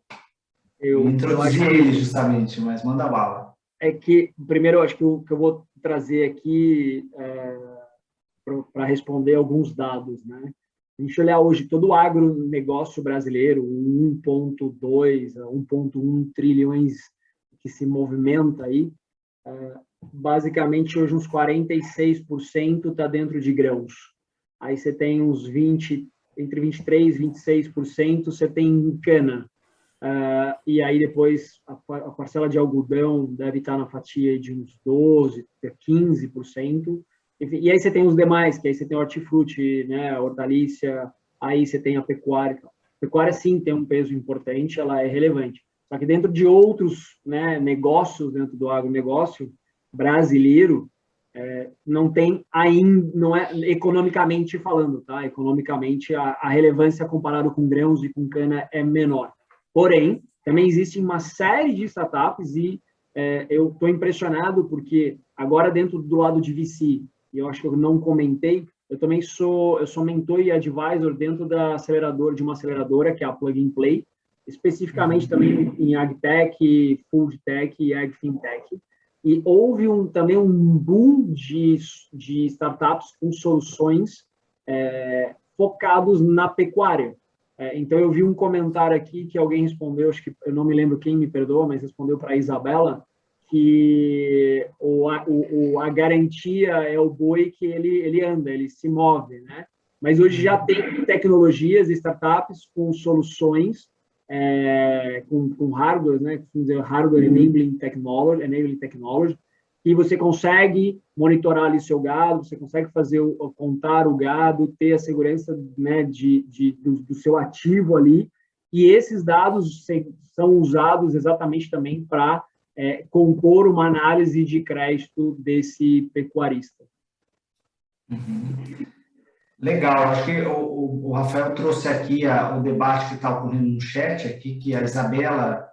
Speaker 1: Eu introduzi ele justamente, mas manda bala.
Speaker 3: Primeiro, eu acho que o que eu vou trazer aqui para responder alguns dados, né? A gente olhar hoje todo o agronegócio brasileiro, 1,2 a 1,1 trilhões que se movimenta aí, basicamente hoje uns 46% está dentro de grãos. Aí você tem uns entre 23% e 26% você tem cana. E aí depois a parcela de algodão deve estar na fatia de uns 12% a 15%, enfim, e aí você tem os demais, que aí você tem hortifruti, né, hortaliça, aí você tem a pecuária. A pecuária, sim, tem um peso importante, ela é relevante. Só que dentro de outros, né, negócios, dentro do agronegócio brasileiro, não tem ainda, não é economicamente falando, tá? Economicamente, a relevância comparado com grãos e com cana é menor. Porém, também existe uma série de startups e eu estou impressionado porque agora dentro do lado de VC, e eu acho que eu não comentei, eu sou mentor e advisor dentro de uma aceleradora, que é a Plug and Play, especificamente também em AgTech, FoodTech e AgFintech. E houve também um boom de startups com soluções focados na pecuária. Então, eu vi um comentário aqui que alguém respondeu, acho que eu não me lembro quem, me perdoa, mas respondeu para a Isabela, que a garantia é o boi que ele anda, ele se move, né? Mas hoje já tem tecnologias, startups com soluções, com hardware, né? Hardware enabling technology, e você consegue monitorar ali seu gado, você consegue contar o gado, ter a segurança, né, do seu ativo ali, e esses dados são usados exatamente também para compor uma análise de crédito desse pecuarista.
Speaker 1: Legal, acho que o Rafael trouxe aqui o debate que está ocorrendo no chat, aqui, que a Isabela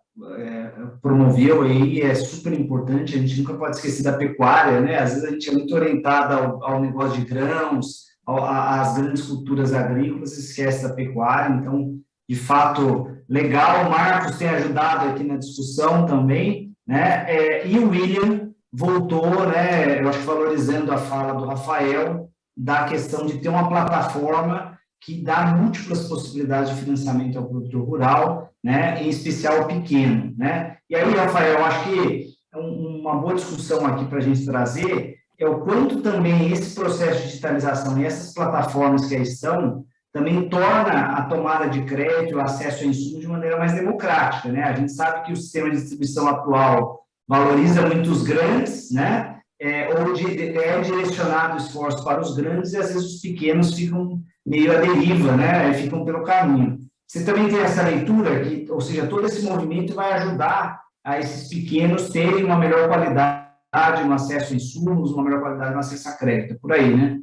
Speaker 1: promoveu aí, é super importante, a gente nunca pode esquecer da pecuária, né? Às vezes a gente é muito orientado ao negócio de grãos, às grandes culturas agrícolas, esquece da pecuária, então, de fato, legal, o Marcos tem ajudado aqui na discussão também, né? E o William voltou, né? Eu acho que valorizando a fala do Rafael, da questão de ter uma plataforma que dá múltiplas possibilidades de financiamento ao produtor rural, né, em especial o pequeno, né? E aí, Rafael, eu acho que uma boa discussão aqui para a gente trazer é o quanto também esse processo de digitalização e essas plataformas que aí estão também torna a tomada de crédito, o acesso a insumos de maneira mais democrática, né? A gente sabe que o sistema de distribuição atual valoriza muito os grandes, né? Ou é direcionado esforço para os grandes e às vezes os pequenos ficam meio à deriva, né? Ficam pelo caminho. Você também tem essa leitura, ou seja, todo esse movimento vai ajudar a esses pequenos terem uma melhor qualidade no acesso a insumos, uma melhor qualidade no acesso a crédito, por aí, né?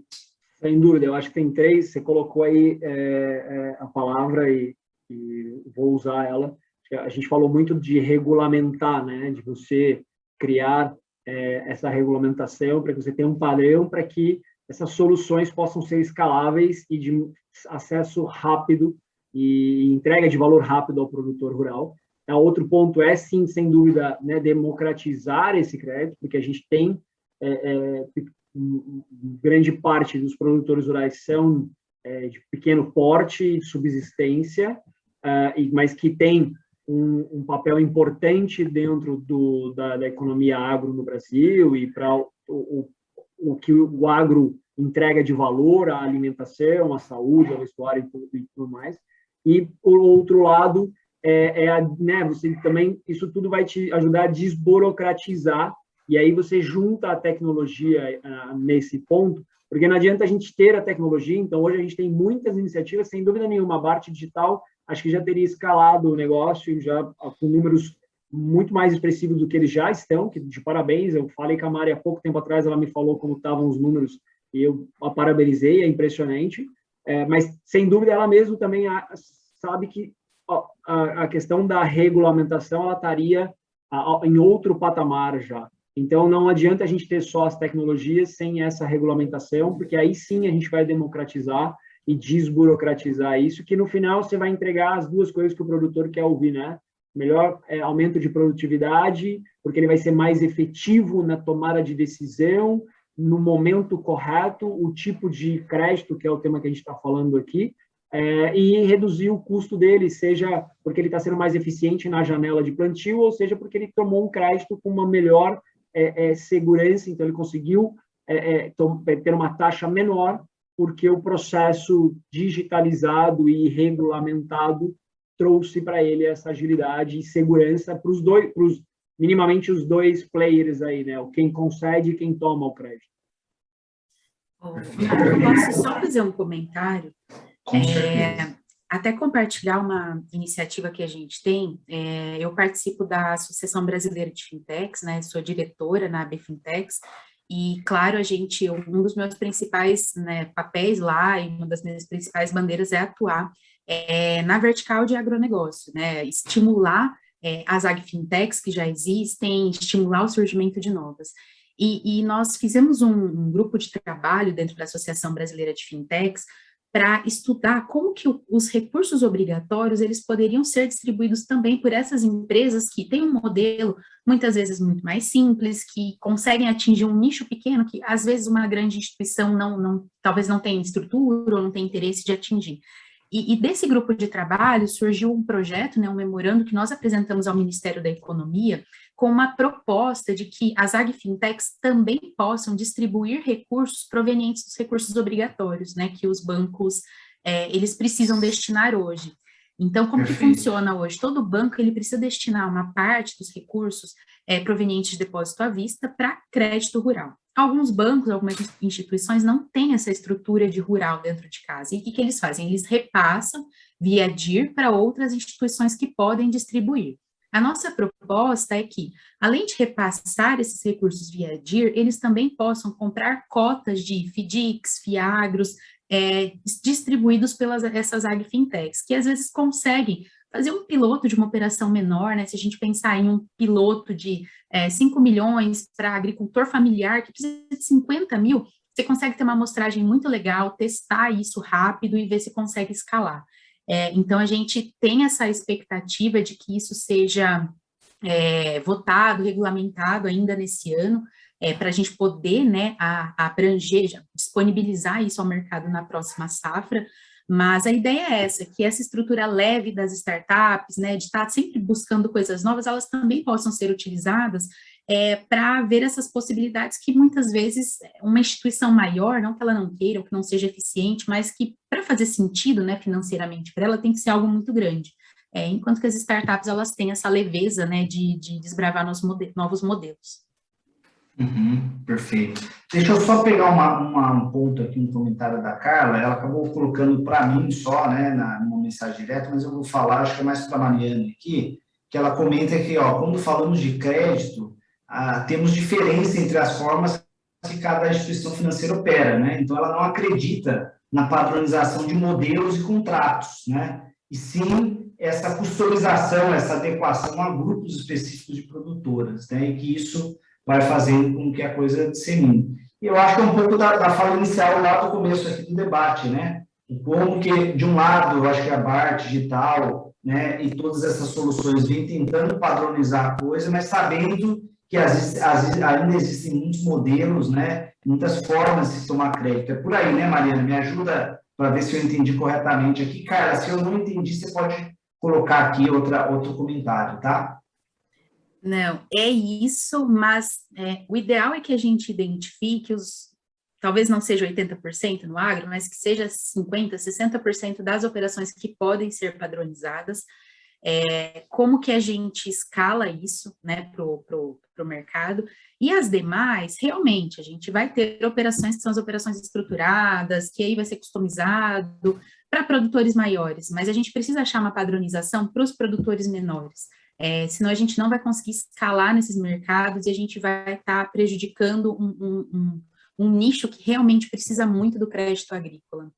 Speaker 3: Sem dúvida, eu acho que tem três, você colocou aí a palavra e vou usar ela. A gente falou muito de regulamentar, né? De você criar essa regulamentação para que você tenha um padrão para que essas soluções possam ser escaláveis e de acesso rápido e entrega de valor rápido ao produtor rural. Outro ponto sim, sem dúvida, né, democratizar esse crédito, porque a gente tem grande parte dos produtores rurais são de pequeno porte, de subsistência, mas que tem um papel importante dentro da economia agro no Brasil e para o que o agro entrega de valor à alimentação, à saúde, ao vestuário e tudo mais. E, por outro lado, né, você também, isso tudo vai te ajudar a desburocratizar, e aí você junta a tecnologia nesse ponto, porque não adianta a gente ter a tecnologia, então hoje a gente tem muitas iniciativas, sem dúvida nenhuma, a Bart Digital acho que já teria escalado o negócio, já com números muito mais expressivos do que eles já estão, que de parabéns, eu falei com a Mari há pouco tempo atrás, ela me falou como estavam os números, e eu a parabenizei, é impressionante, mas sem dúvida ela mesma também sabe que a questão da regulamentação, ela estaria em outro patamar já. Então, não adianta a gente ter só as tecnologias sem essa regulamentação, porque aí sim a gente vai democratizar e desburocratizar isso, que no final você vai entregar as duas coisas que o produtor quer ouvir, né? Melhor aumento de produtividade, porque ele vai ser mais efetivo na tomada de decisão, no momento correto, o tipo de crédito, que é o tema que a gente está falando aqui, e reduzir o custo dele, seja porque ele está sendo mais eficiente na janela de plantio, ou seja porque ele tomou um crédito com uma melhor segurança, então ele conseguiu ter uma taxa menor, porque o processo digitalizado e regulamentado trouxe para ele essa agilidade e segurança para os dois, minimamente os dois players aí, né? Quem concede e quem toma o crédito.
Speaker 2: Marco, eu posso só fazer um comentário?
Speaker 1: Com certeza.
Speaker 2: Até compartilhar uma iniciativa que a gente tem. Eu participo da Associação Brasileira de Fintechs, né? Sou diretora na AB Fintechs, e, claro, um dos meus principais, né, papéis lá, e uma das minhas principais bandeiras é atuar na vertical de agronegócio, né? Estimular as agfintechs que já existem, estimular o surgimento de novas. E nós fizemos um grupo de trabalho dentro da Associação Brasileira de Fintechs para estudar como que os recursos obrigatórios eles poderiam ser distribuídos também por essas empresas que têm um modelo muitas vezes muito mais simples, que conseguem atingir um nicho pequeno que às vezes uma grande instituição talvez não tenha estrutura ou não tenha interesse de atingir. E desse grupo de trabalho surgiu um projeto, né, um memorando que nós apresentamos ao Ministério da Economia com uma proposta de que as agfintechs também possam distribuir recursos provenientes dos recursos obrigatórios, né, que os bancos, eles precisam destinar hoje. Então, como que funciona hoje? Todo banco, ele precisa destinar uma parte dos recursos provenientes de depósito à vista para crédito rural. Alguns bancos, algumas instituições não têm essa estrutura de rural dentro de casa. E o que eles fazem? Eles repassam via DIR para outras instituições que podem distribuir. A nossa proposta é que, além de repassar esses recursos via DIR, eles também possam comprar cotas de FIDICs, FIAGROS, distribuídos pelas essas agfintechs, que às vezes conseguem fazer um piloto de uma operação menor, né? Se a gente pensar em um piloto de 5 milhões para agricultor familiar, que precisa de 50 mil, você consegue ter uma amostragem muito legal, testar isso rápido e ver se consegue escalar. Então, a gente tem essa expectativa de que isso seja votado, regulamentado ainda nesse ano, para a gente poder, né, abranger, disponibilizar isso ao mercado na próxima safra, mas a ideia é essa, que essa estrutura leve das startups, né, de estar sempre buscando coisas novas, elas também possam ser utilizadas para ver essas possibilidades que muitas vezes uma instituição maior, não que ela não queira ou que não seja eficiente, mas que para fazer sentido, né, financeiramente para ela tem que ser algo muito grande. Enquanto que as startups, elas têm essa leveza, né, de desbravar novos modelos.
Speaker 1: Perfeito. Deixa eu só pegar um ponto aqui, um comentário da Carla, ela acabou colocando para mim só, né, numa mensagem direta, mas eu vou falar, acho que é mais para a Mariana aqui, que ela comenta que, quando falamos de crédito, temos diferença entre as formas que cada instituição financeira opera, né, então ela não acredita na padronização de modelos e contratos, né, e sim essa customização, essa adequação a grupos específicos de produtoras, né, e que isso vai fazendo com que a coisa dissemine. E eu acho que é um pouco da fala inicial lá do começo aqui do debate, né? E como que, de um lado, eu acho que a BART digital, né, e todas essas soluções vêm tentando padronizar a coisa, mas sabendo que ainda existem muitos modelos, né, muitas formas de se tomar crédito. É por aí, né, Mariana? Me ajuda para ver se eu entendi corretamente aqui. Cara, se eu não entendi, você pode colocar aqui outro comentário, tá?
Speaker 2: Não, é isso, mas o ideal é que a gente identifique talvez não seja 80% no agro, mas que seja 50%, 60% das operações que podem ser padronizadas. Como que a gente escala isso, né, pro mercado, e as demais, realmente, a gente vai ter operações que são as operações estruturadas, que aí vai ser customizado para produtores maiores, mas a gente precisa achar uma padronização para os produtores menores. Senão a gente não vai conseguir escalar nesses mercados e a gente vai estar prejudicando um nicho que realmente precisa muito do crédito agrícola.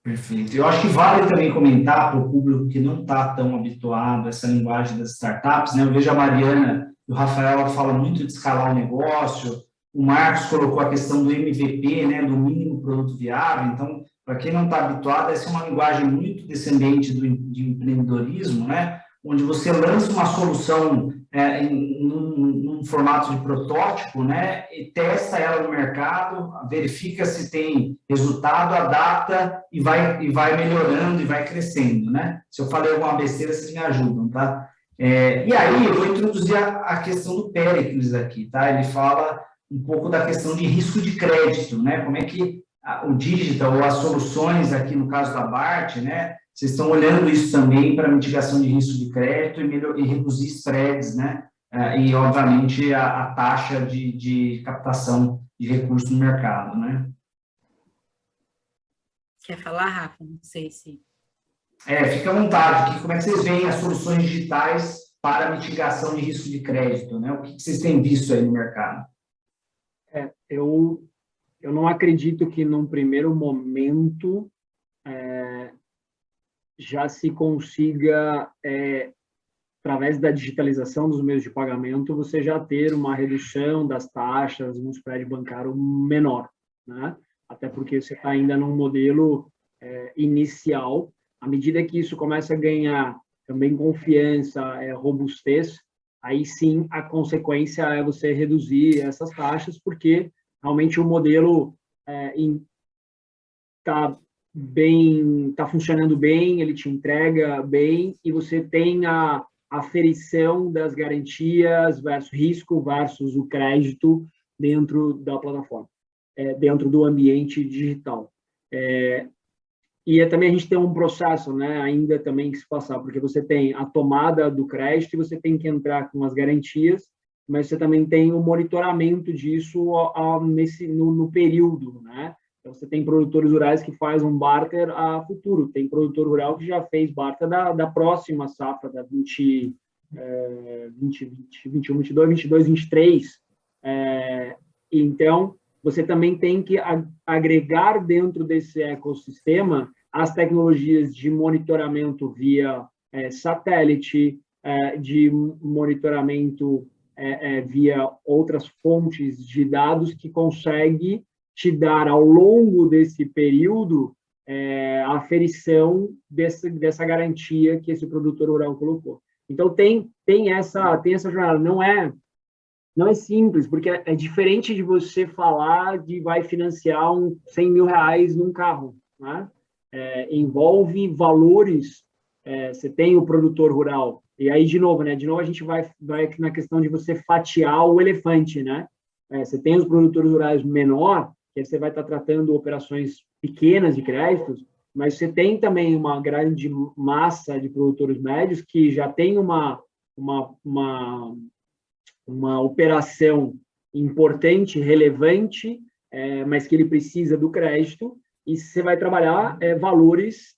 Speaker 1: Perfeito. Eu acho que vale também comentar para o público que não está tão habituado a essa linguagem das startups, né? Eu vejo a Mariana e o Rafael falam muito de escalar o negócio, o Marcos colocou a questão do MVP, né, do mínimo produto viável. Então, para quem não está habituado, essa é uma linguagem muito descendente de empreendedorismo, né? Onde você lança uma solução num formato de protótipo, né, e testa ela no mercado, verifica se tem resultado, adapta e vai melhorando e vai crescendo, né? Se eu falei alguma besteira, vocês me ajudam, tá? E aí eu vou introduzir a questão do Péricles aqui, tá? Ele fala um pouco da questão de risco de crédito, né? Como é que o digital ou as soluções aqui no caso da BART, né? Vocês estão olhando isso também para mitigação de risco de crédito e reduzir spreads, né? E, obviamente, a taxa de captação de recursos no mercado, né?
Speaker 2: Quer falar, Rafa? Não sei se...
Speaker 1: Fica à vontade. Como é que vocês veem as soluções digitais para mitigação de risco de crédito, né? O que vocês têm visto aí no mercado?
Speaker 3: Eu não acredito que, num primeiro momento, já se consiga, através da digitalização dos meios de pagamento, você já ter uma redução das taxas, um spread bancário menor, né? Até porque você está ainda num modelo inicial. À medida que isso começa a ganhar também confiança, robustez, aí sim a consequência é você reduzir essas taxas, porque realmente o modelo está funcionando bem, ele te entrega bem, e você tem a aferição das garantias versus risco versus o crédito dentro da plataforma, dentro do ambiente digital. E também a gente tem um processo, né, ainda também que se passar, porque você tem a tomada do crédito e você tem que entrar com as garantias, mas você também tem o monitoramento disso no período, né? Então, você tem produtores rurais que fazem um barter a futuro, tem produtor rural que já fez barter da próxima safra, da 21, 22, 22, 23. Então, você também tem que agregar dentro desse ecossistema as tecnologias de monitoramento via satélite, de monitoramento via outras fontes de dados que consegue te dar, ao longo desse período, a aferição dessa garantia que esse produtor rural colocou. Então, tem essa jornada. Não é simples, porque é diferente de você falar de vai financiar 100 mil reais num carro, né? Envolve valores, você tem o produtor rural, e aí, de novo, a gente vai na questão de você fatiar o elefante, né? Você tem os produtores rurais menor, que aí você vai estar tratando operações pequenas de créditos, mas você tem também uma grande massa de produtores médios que já tem uma operação importante, relevante, mas que ele precisa do crédito, e você vai trabalhar valores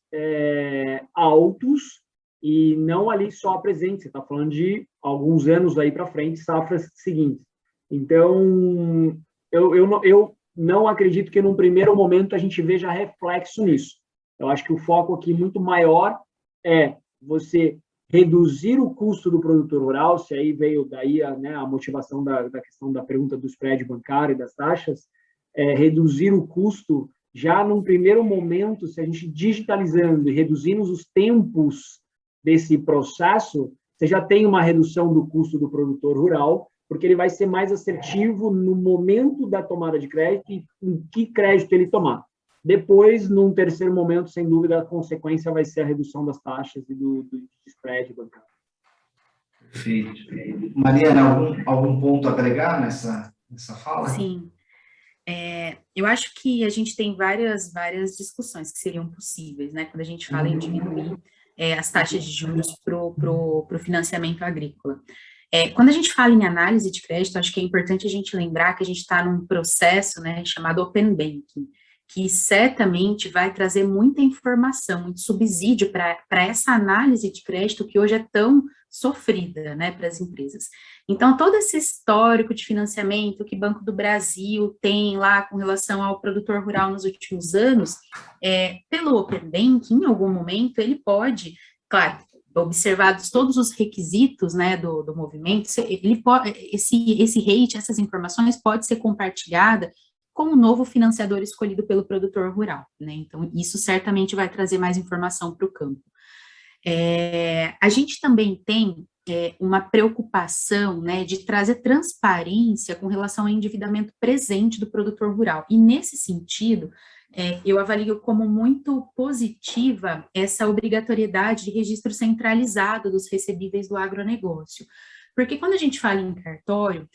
Speaker 3: altos e não ali só presente, você está falando de alguns anos aí para frente, safras seguintes. Então, eu não acredito que num primeiro momento a gente veja reflexo nisso. Eu acho que o foco aqui muito maior é você reduzir o custo do produtor rural, se aí veio daí a motivação da questão da pergunta do spread bancário e das taxas, reduzir o custo já num primeiro momento, se a gente digitalizando e reduzindo os tempos desse processo, você já tem uma redução do custo do produtor rural, porque ele vai ser mais assertivo no momento da tomada de crédito e em que crédito ele tomar. Depois, num terceiro momento, sem dúvida, a consequência vai ser a redução das taxas e do spread bancário.
Speaker 1: Perfeito. Mariana, algum ponto a agregar nessa fala?
Speaker 2: Sim. Eu acho que a gente tem várias discussões que seriam possíveis, né, quando a gente fala em diminuir as taxas de juros para o financiamento agrícola. Quando a gente fala em análise de crédito, acho que é importante a gente lembrar que a gente está num processo, né, chamado Open Banking, que certamente vai trazer muita informação, muito subsídio para essa análise de crédito que hoje é tão sofrida, né, para as empresas. Então, todo esse histórico de financiamento que o Banco do Brasil tem lá com relação ao produtor rural nos últimos anos, pelo Open Banking, em algum momento, ele pode, claro, observados todos os requisitos, né, do movimento, ele pode, esse rate, essas informações pode ser compartilhada com o novo financiador escolhido pelo produtor rural, né? Então, isso certamente vai trazer mais informação para o campo. A gente também tem uma preocupação, né, de trazer transparência com relação ao endividamento presente do produtor rural. E, nesse sentido, eu avalio como muito positiva essa obrigatoriedade de registro centralizado dos recebíveis do agronegócio. Porque quando a gente fala em cartório,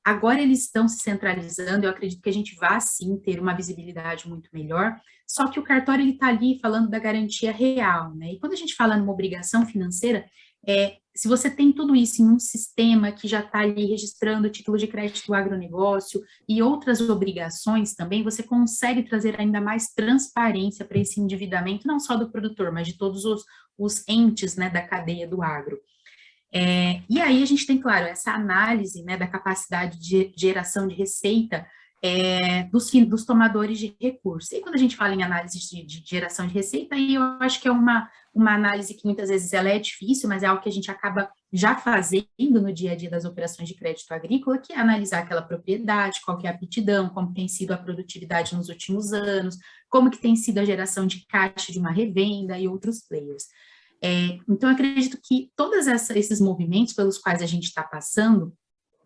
Speaker 2: agora eles estão se centralizando, eu acredito que a gente vai, sim, ter uma visibilidade muito melhor, só que o cartório está ali falando da garantia real, né? E quando a gente fala numa obrigação financeira, se você tem tudo isso em um sistema que já está ali registrando o título de crédito do agronegócio e outras obrigações também, você consegue trazer ainda mais transparência para esse endividamento, não só do produtor, mas de todos os entes, né, da cadeia do agro. E aí a gente tem, claro, essa análise, né, da capacidade de geração de receita dos tomadores de recursos. E quando a gente fala em análise de geração de receita, aí eu acho que é uma análise que muitas vezes ela é difícil, mas é algo que a gente acaba já fazendo no dia a dia das operações de crédito agrícola, que é analisar aquela propriedade, qual que é a aptidão, como tem sido a produtividade nos últimos anos, como que tem sido a geração de caixa de uma revenda e outros players. Então, eu acredito que todos esses movimentos pelos quais a gente está passando,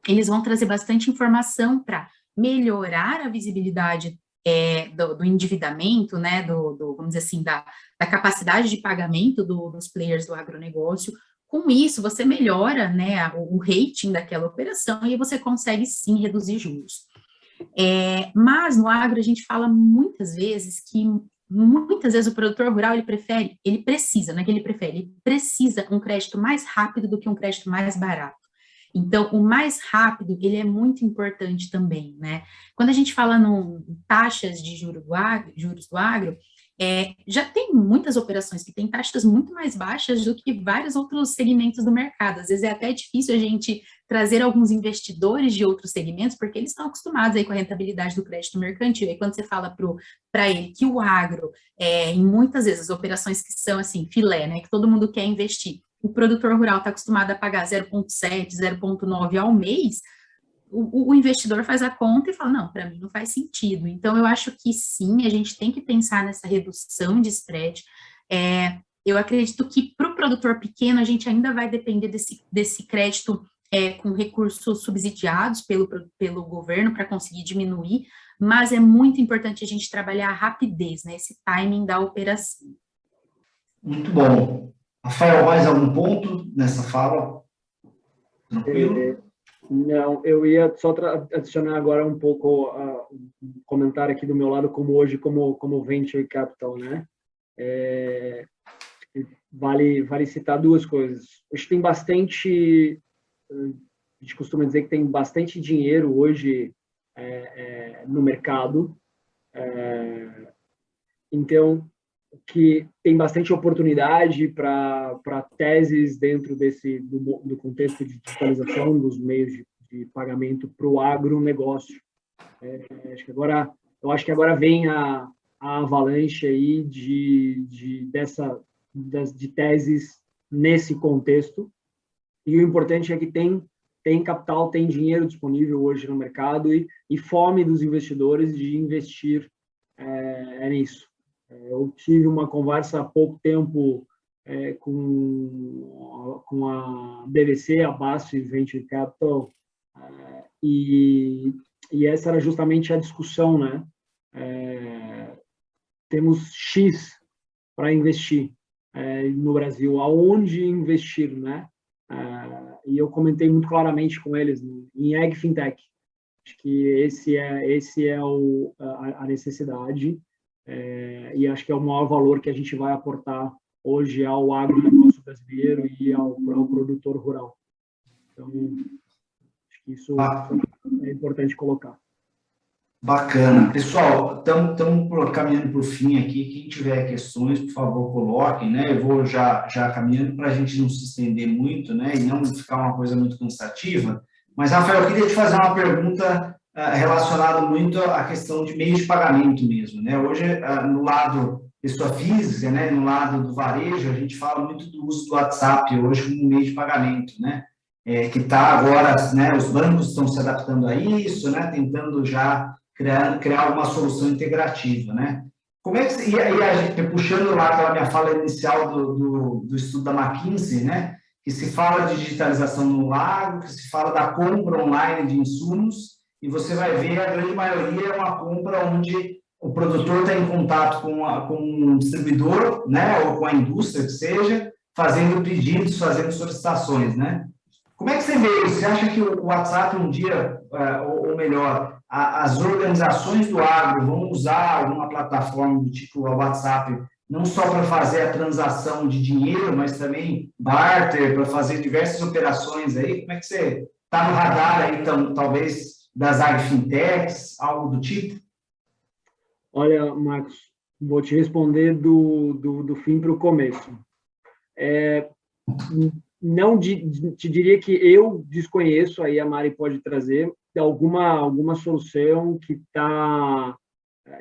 Speaker 2: eles vão trazer bastante informação para melhorar a visibilidade do endividamento, né, vamos dizer assim, da capacidade de pagamento dos players do agronegócio. Com isso, você melhora, né, o rating daquela operação e você consegue, sim, reduzir juros. Mas no agro a gente fala muitas vezes o produtor rural, ele precisa um crédito mais rápido do que um crédito mais barato. Então, o mais rápido, ele é muito importante também, né? Quando a gente fala em taxas de juros do agro, já tem muitas operações que têm taxas muito mais baixas do que vários outros segmentos do mercado. Às vezes é até difícil a gente trazer alguns investidores de outros segmentos, porque eles estão acostumados aí com a rentabilidade do crédito mercantil. E quando você fala para ele que o agro, em muitas vezes, as operações que são assim, filé, né, que todo mundo quer investir, o produtor rural está acostumado a pagar 0,7, 0,9 ao mês, o investidor faz a conta e fala, não, para mim não faz sentido. Então, eu acho que sim, a gente tem que pensar nessa redução de spread. Eu acredito que para o produtor pequeno, a gente ainda vai depender desse crédito com recursos subsidiados pelo governo para conseguir diminuir, mas é muito importante a gente trabalhar a rapidez, né, esse timing da operação.
Speaker 1: Muito bom. Rafael, mais algum ponto nessa fala? Tranquilo?
Speaker 3: Não, eu ia só adicionar agora um pouco um comentário aqui do meu lado, como Venture Capital, né? Vale citar duas coisas. Hoje tem bastante, a gente costuma dizer que tem bastante dinheiro hoje no mercado, então que tem bastante oportunidade para teses dentro do contexto de digitalização dos meios de pagamento para o agronegócio. Eu acho que agora vem a avalanche aí de teses nesse contexto, e o importante é que tem capital, tem dinheiro disponível hoje no mercado e fome dos investidores de investir nisso. Eu tive uma conversa há pouco tempo com a BVC, a Basto Venture Capital, e essa era justamente a discussão, né? Temos X para investir no Brasil, aonde investir, né? E eu comentei muito claramente com eles em Ag Fintech. Acho que esse é a necessidade. E acho que é o maior valor que a gente vai aportar hoje ao agronegócio brasileiro e ao produtor rural. Então, acho que isso é importante colocar.
Speaker 1: Bacana. Pessoal, estamos caminhando para o fim aqui. Quem tiver questões, por favor, coloquem, né? Eu vou já caminhando para a gente não se estender muito, né? E não ficar uma coisa muito cansativa. Mas, Rafael, eu queria te fazer uma pergunta relacionado muito à questão de meios de pagamento mesmo, né? Hoje, no lado pessoa física, né, no lado do varejo, a gente fala muito do uso do WhatsApp hoje como meio de pagamento, né? Que está agora, né, os bancos estão se adaptando a isso, né, tentando já criar uma solução integrativa, né? Como é que, e aí a gente, puxando lá aquela minha fala inicial do estudo da McKinsey, né, que se fala de digitalização no agro, que se fala da compra online de insumos, e você vai ver, a grande maioria é uma compra onde o produtor está em contato com um distribuidor, né, ou com a indústria que seja, fazendo pedidos, fazendo solicitações, né? Como é que você vê isso? Você acha que o WhatsApp um dia, ou melhor, as organizações do agro vão usar alguma plataforma do tipo o WhatsApp não só para fazer a transação de dinheiro, mas também barter, para fazer diversas operações aí? Como é que você está no radar aí, então, talvez, das agfintechs, algo do tipo?
Speaker 3: Olha, Marcos, vou te responder do fim para o começo. Não te diria que eu desconheço, aí a Mari pode trazer, alguma solução que está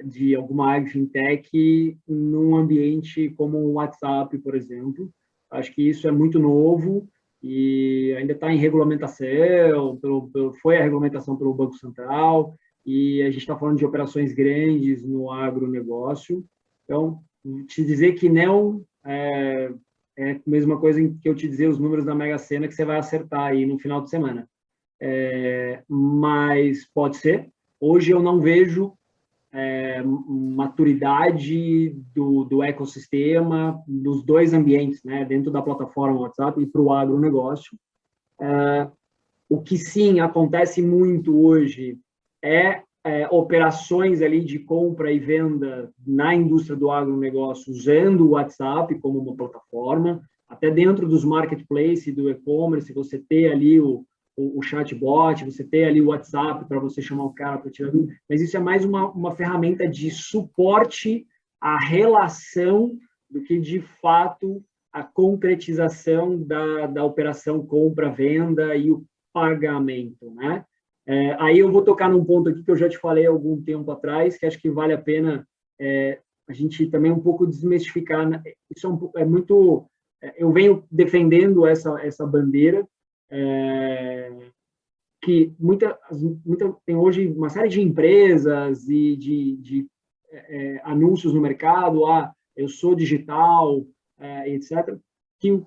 Speaker 3: de alguma agfintech num ambiente como o WhatsApp, por exemplo. Acho que isso é muito novo e ainda está em regulamentação, foi a regulamentação pelo Banco Central, e a gente está falando de operações grandes no agronegócio. Então, te dizer que não é a mesma coisa que eu te dizer os números da Mega Sena que você vai acertar aí no final de semana. Mas pode ser. Hoje eu não vejo maturidade do ecossistema, dos dois ambientes, né, dentro da plataforma WhatsApp e para o agronegócio. O que sim acontece muito hoje é operações ali de compra e venda na indústria do agronegócio usando o WhatsApp como uma plataforma, até dentro dos marketplaces do e-commerce, você ter ali o chatbot, você ter ali o WhatsApp para você chamar o cara para tirar dúvida, mas isso é mais uma ferramenta de suporte à relação do que, de fato, a concretização da operação compra-venda e o pagamento, né? Aí eu vou tocar num ponto aqui que eu já te falei há algum tempo atrás, que acho que vale a pena a gente também um pouco desmistificar. Né? Isso é muito... eu venho defendendo essa bandeira, que tem hoje uma série de empresas e de anúncios no mercado, eu sou digital, etc., que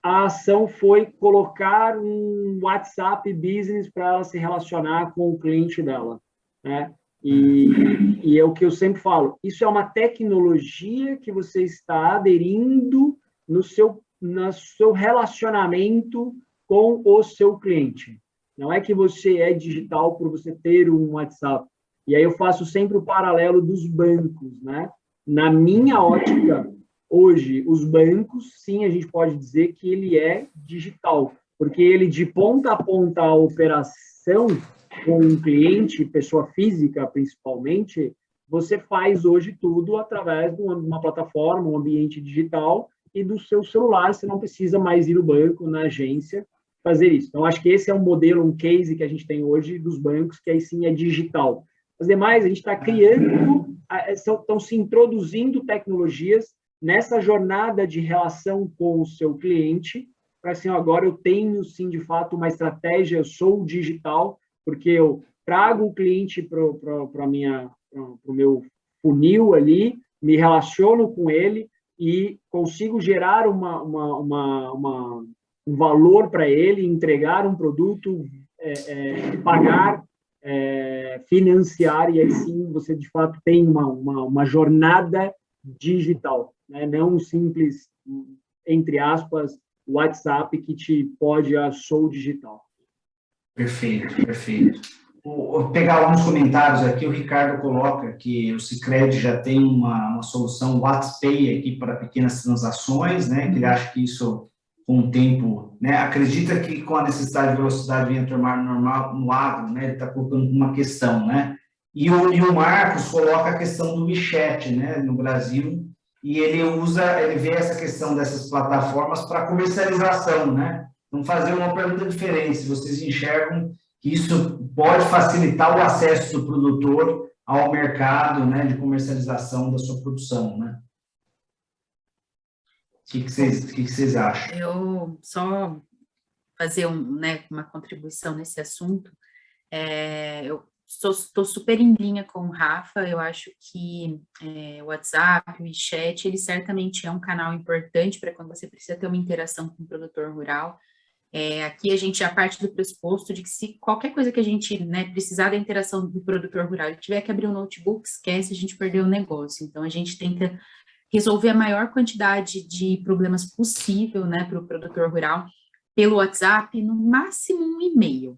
Speaker 3: a ação foi colocar um WhatsApp Business para ela se relacionar com o cliente dela, né? E é o que eu sempre falo, isso é uma tecnologia que você está aderindo no seu relacionamento com o seu cliente. Não é que você é digital por você ter um WhatsApp. E aí eu faço sempre o paralelo dos bancos, né? Na minha ótica, hoje, os bancos, sim, a gente pode dizer que ele é digital, porque ele, de ponta a ponta, a operação com um cliente, pessoa física, principalmente, você faz hoje tudo através de uma plataforma, um ambiente digital, e do seu celular, você não precisa mais ir no banco, na agência, fazer isso. Então, acho que esse é um modelo, um case que a gente tem hoje dos bancos, que aí sim é digital. As demais, a gente está criando, estão se introduzindo tecnologias nessa jornada de relação com o seu cliente, para assim, agora eu tenho, sim, de fato, uma estratégia, eu sou digital, porque eu trago o cliente para o meu funil ali, me relaciono com ele e consigo gerar um valor para ele, entregar um produto, pagar, financiar, e aí sim você, de fato, tem uma jornada digital, né? Não um simples, entre aspas, WhatsApp que te pode sou digital.
Speaker 1: Perfeito, perfeito. Vou pegar alguns comentários aqui, o Ricardo coloca que o Sicredi já tem uma solução WhatsApp aqui para pequenas transações, né, que ele acha que isso, com o tempo, né, acredita que com a necessidade de velocidade venha tornar normal no agro, né, ele está colocando uma questão, né, e o Marcos coloca a questão do WeChat, né, no Brasil, e ele vê essa questão dessas plataformas para comercialização, né, vamos fazer uma pergunta diferente, se vocês enxergam que isso pode facilitar o acesso do produtor ao mercado, né, de comercialização da sua produção, né? O que vocês acham?
Speaker 2: Eu só fazer uma contribuição nesse assunto. Eu estou super em linha com o Rafa. Eu acho que o WhatsApp, o WeChat, ele certamente é um canal importante para quando você precisa ter uma interação com o produtor rural. Aqui a gente já parte do pressuposto de que se qualquer coisa que a gente precisar da interação do produtor rural, ele tiver que abrir um notebook, esquece, a gente perdeu o negócio. Então, a gente tenta resolver a maior quantidade de problemas possível, né, para o produtor rural pelo WhatsApp, no máximo um e-mail.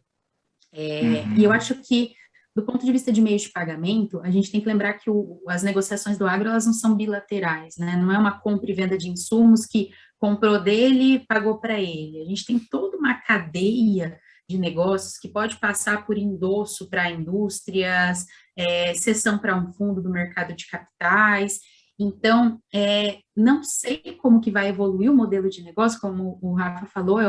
Speaker 2: E eu acho que do ponto de vista de meios de pagamento, a gente tem que lembrar que as negociações do agro, elas não são bilaterais, né? Não é uma compra e venda de insumos que comprou dele e pagou para ele. A gente tem toda uma cadeia de negócios que pode passar por endosso para indústrias, cessão para um fundo do mercado de capitais. Então, não sei como que vai evoluir o modelo de negócio, como o Rafa falou,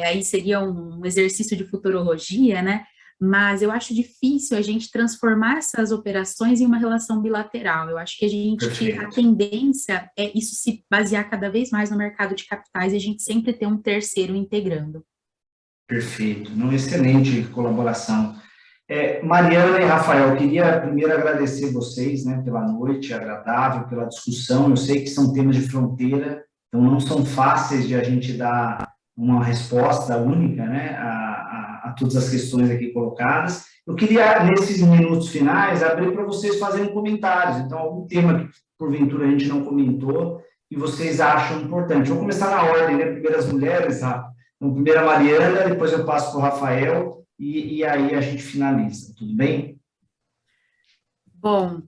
Speaker 2: aí seria um exercício de futurologia, né? Mas eu acho difícil a gente transformar essas operações em uma relação bilateral. Eu acho que a tendência é isso se basear cada vez mais no mercado de capitais e a gente sempre ter um terceiro integrando.
Speaker 1: Perfeito, uma excelente colaboração. Mariana e Rafael, queria primeiro agradecer vocês, né, pela noite agradável, pela discussão. Eu sei que são temas de fronteira, então não são fáceis de a gente dar uma resposta única, né, a todas as questões aqui colocadas. Eu queria, nesses minutos finais, abrir para vocês fazerem comentários. Então, algum tema que, porventura, a gente não comentou e vocês acham importante. Vou começar na ordem, né? Primeiro as mulheres, Rafa. Então, primeiro a Mariana, depois eu passo para o Rafael e aí a gente finaliza. Tudo bem?
Speaker 2: Bom,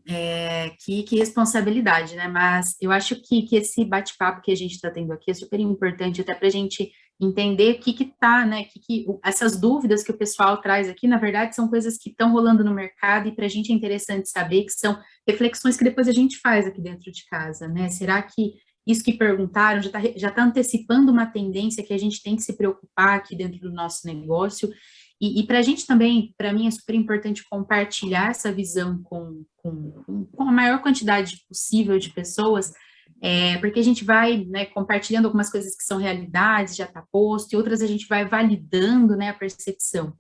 Speaker 2: que responsabilidade, né? Mas eu acho que esse bate-papo que a gente está tendo aqui é super importante até para a gente entender o que tá, né? Essas dúvidas que o pessoal traz aqui, na verdade, são coisas que estão rolando no mercado e para a gente é interessante saber que são reflexões que depois a gente faz aqui dentro de casa, né? Será que isso que perguntaram já tá antecipando uma tendência que a gente tem que se preocupar aqui dentro do nosso negócio? E para a gente também, para mim, é super importante compartilhar essa visão com a maior quantidade possível de pessoas, porque a gente vai, né, compartilhando algumas coisas que são realidades, já está posto, e outras a gente vai validando, né, a percepção.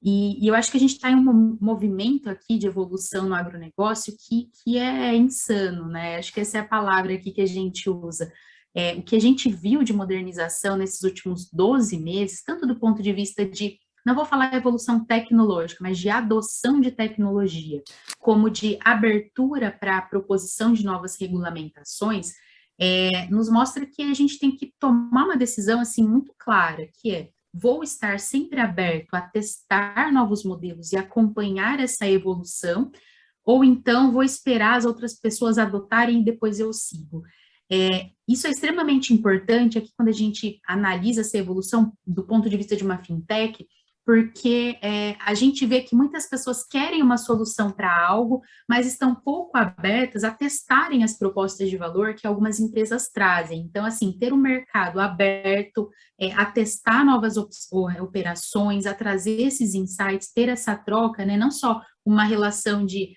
Speaker 2: E eu acho que a gente está em um movimento aqui de evolução no agronegócio que é insano, né? Acho que essa é a palavra aqui que a gente usa. O que a gente viu de modernização nesses últimos 12 meses, tanto do ponto de vista de, não vou falar evolução tecnológica, mas de adoção de tecnologia, como de abertura para a proposição de novas regulamentações, nos mostra que a gente tem que tomar uma decisão assim muito clara, que é: vou estar sempre aberto a testar novos modelos e acompanhar essa evolução, ou então vou esperar as outras pessoas adotarem e depois eu sigo. Isso é extremamente importante aqui quando a gente analisa essa evolução do ponto de vista de uma fintech, porque a gente vê que muitas pessoas querem uma solução para algo, mas estão pouco abertas a testarem as propostas de valor que algumas empresas trazem. Então, assim, ter um mercado aberto a testar novas operações, a trazer esses insights, ter essa troca, né, não só uma relação de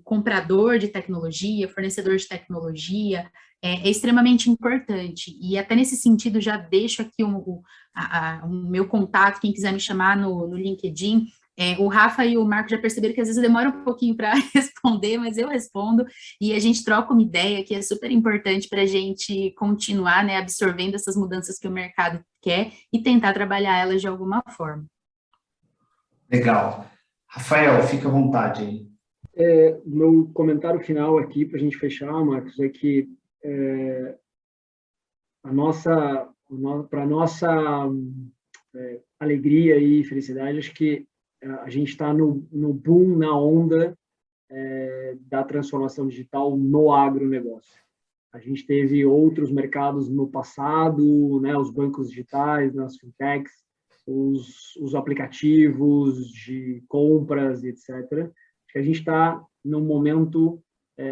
Speaker 2: comprador de tecnologia, fornecedor de tecnologia, é extremamente importante. E até nesse sentido, já deixo aqui o meu contato, quem quiser me chamar no LinkedIn. O Rafa e o Marco já perceberam que às vezes demora um pouquinho para responder, mas eu respondo, e a gente troca uma ideia que é super importante para a gente continuar, né, absorvendo essas mudanças que o mercado quer e tentar trabalhar elas de alguma forma. Legal.
Speaker 1: Rafael, fica à vontade aí.
Speaker 3: Meu comentário final aqui, para a gente fechar, Marcos, é que para a nossa alegria e felicidade, acho que a gente está no boom, na onda da transformação digital no agronegócio. A gente teve outros mercados no passado, né, os bancos digitais, nas fintechs, os aplicativos de compras, etc. Acho que a gente está num momento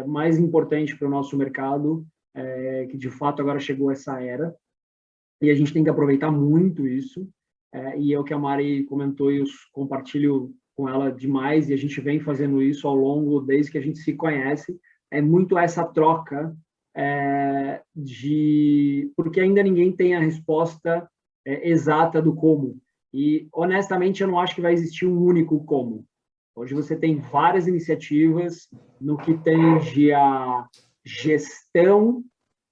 Speaker 3: mais importante para o nosso mercado, que de fato agora chegou essa era, e a gente tem que aproveitar muito isso, e é o que a Mari comentou e eu compartilho com ela demais, e a gente vem fazendo isso ao longo, desde que a gente se conhece, é muito essa troca, porque ainda ninguém tem a resposta exata do como, e honestamente eu não acho que vai existir um único como. Hoje você tem várias iniciativas no que tange a gestão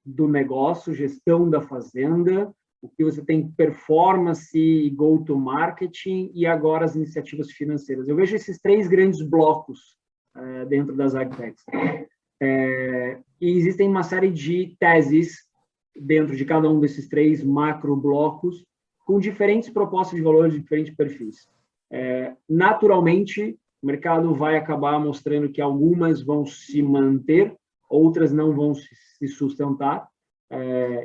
Speaker 3: do negócio, gestão da fazenda, o que você tem performance e go-to-marketing e agora as iniciativas financeiras. Eu vejo esses 3 grandes blocos dentro das agtechs. E existem uma série de teses dentro de cada um desses 3 macro blocos com diferentes propostas de valor de diferentes perfis. Naturalmente, o mercado vai acabar mostrando que algumas vão se manter, outras não vão se sustentar,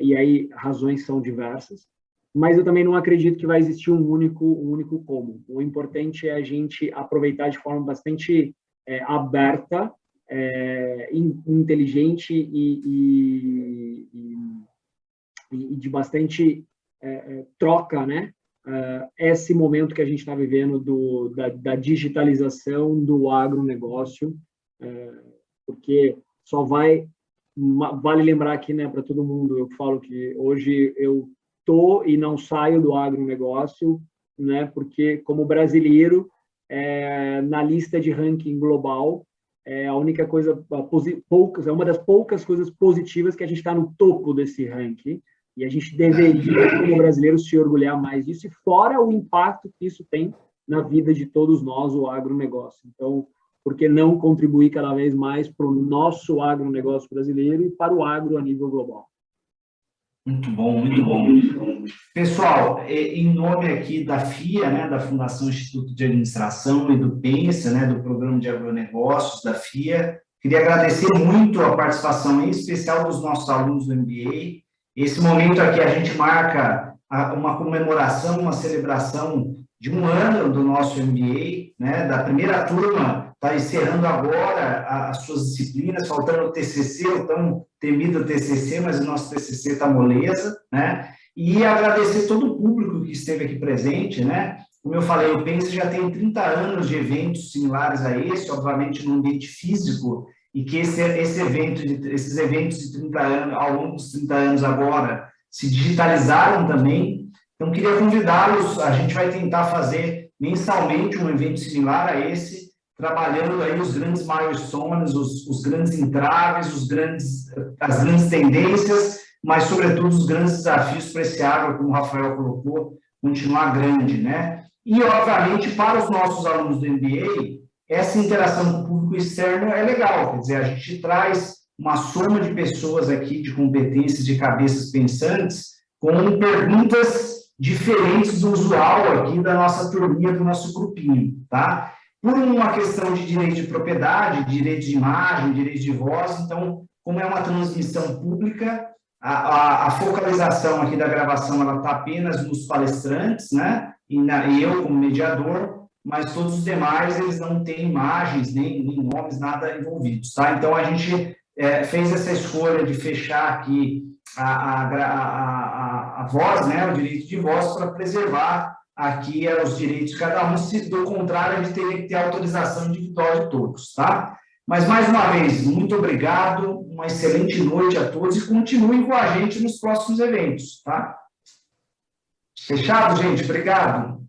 Speaker 3: e aí razões são diversas, mas eu também não acredito que vai existir um único como. O importante é a gente aproveitar de forma bastante aberta, inteligente e de bastante troca, né? Esse momento que a gente está vivendo da digitalização do agronegócio, porque só vale lembrar aqui, né, para todo mundo, eu falo que hoje eu estou e não saio do agronegócio, né, porque como brasileiro, na lista de ranking global, a única coisa, é uma das poucas coisas positivas que a gente está no topo desse ranking, e a gente deveria, como brasileiro, se orgulhar mais disso, e fora o impacto que isso tem na vida de todos nós, o agronegócio. Então, por que não contribuir cada vez mais para o nosso agronegócio brasileiro e para o agro a nível global?
Speaker 1: Muito bom, muito bom. Pessoal, em nome aqui da FIA, né, da Fundação Instituto de Administração, e do PENSA, né, do Programa de Agronegócios da FIA, queria agradecer muito a participação, em especial dos nossos alunos do MBA. Esse momento aqui a gente marca uma comemoração, uma celebração de um ano do nosso MBA, né, da primeira turma, está encerrando agora as suas disciplinas, faltando o TCC, o tão temido TCC, mas o nosso TCC está moleza, né, e agradecer todo o público que esteve aqui presente, né, como eu falei, o PENSA já tem 30 anos de eventos similares a esse, obviamente no ambiente físico, e que esses eventos de 30 anos, ao longo dos 30 anos agora, se digitalizaram também. Então, queria convidá-los, a gente vai tentar fazer mensalmente um evento similar a esse, trabalhando aí os grandes milestones, os grandes entraves, as grandes tendências, mas, sobretudo, os grandes desafios para esse agro, como o Rafael colocou, continuar grande, né? E, obviamente, para os nossos alunos do MBA, essa interação com o público externo é legal, quer dizer, a gente traz uma soma de pessoas aqui, de competências, de cabeças pensantes, com perguntas diferentes do usual aqui da nossa turminha, do nosso grupinho, tá? Por uma questão de direito de propriedade, direito de imagem, direito de voz, então, como é uma transmissão pública, a focalização aqui da gravação, ela está apenas nos palestrantes, né? E eu como mediador, mas todos os demais, eles não têm imagens, nem nomes, nada envolvidos, tá? Então, a gente fez essa escolha de fechar aqui a voz, né, o direito de voz, para preservar aqui os direitos de cada um, se do contrário, a gente teria que ter autorização individual de todos, tá? Mas, mais uma vez, muito obrigado, uma excelente noite a todos e continuem com a gente nos próximos eventos, tá? Fechado, gente? Obrigado.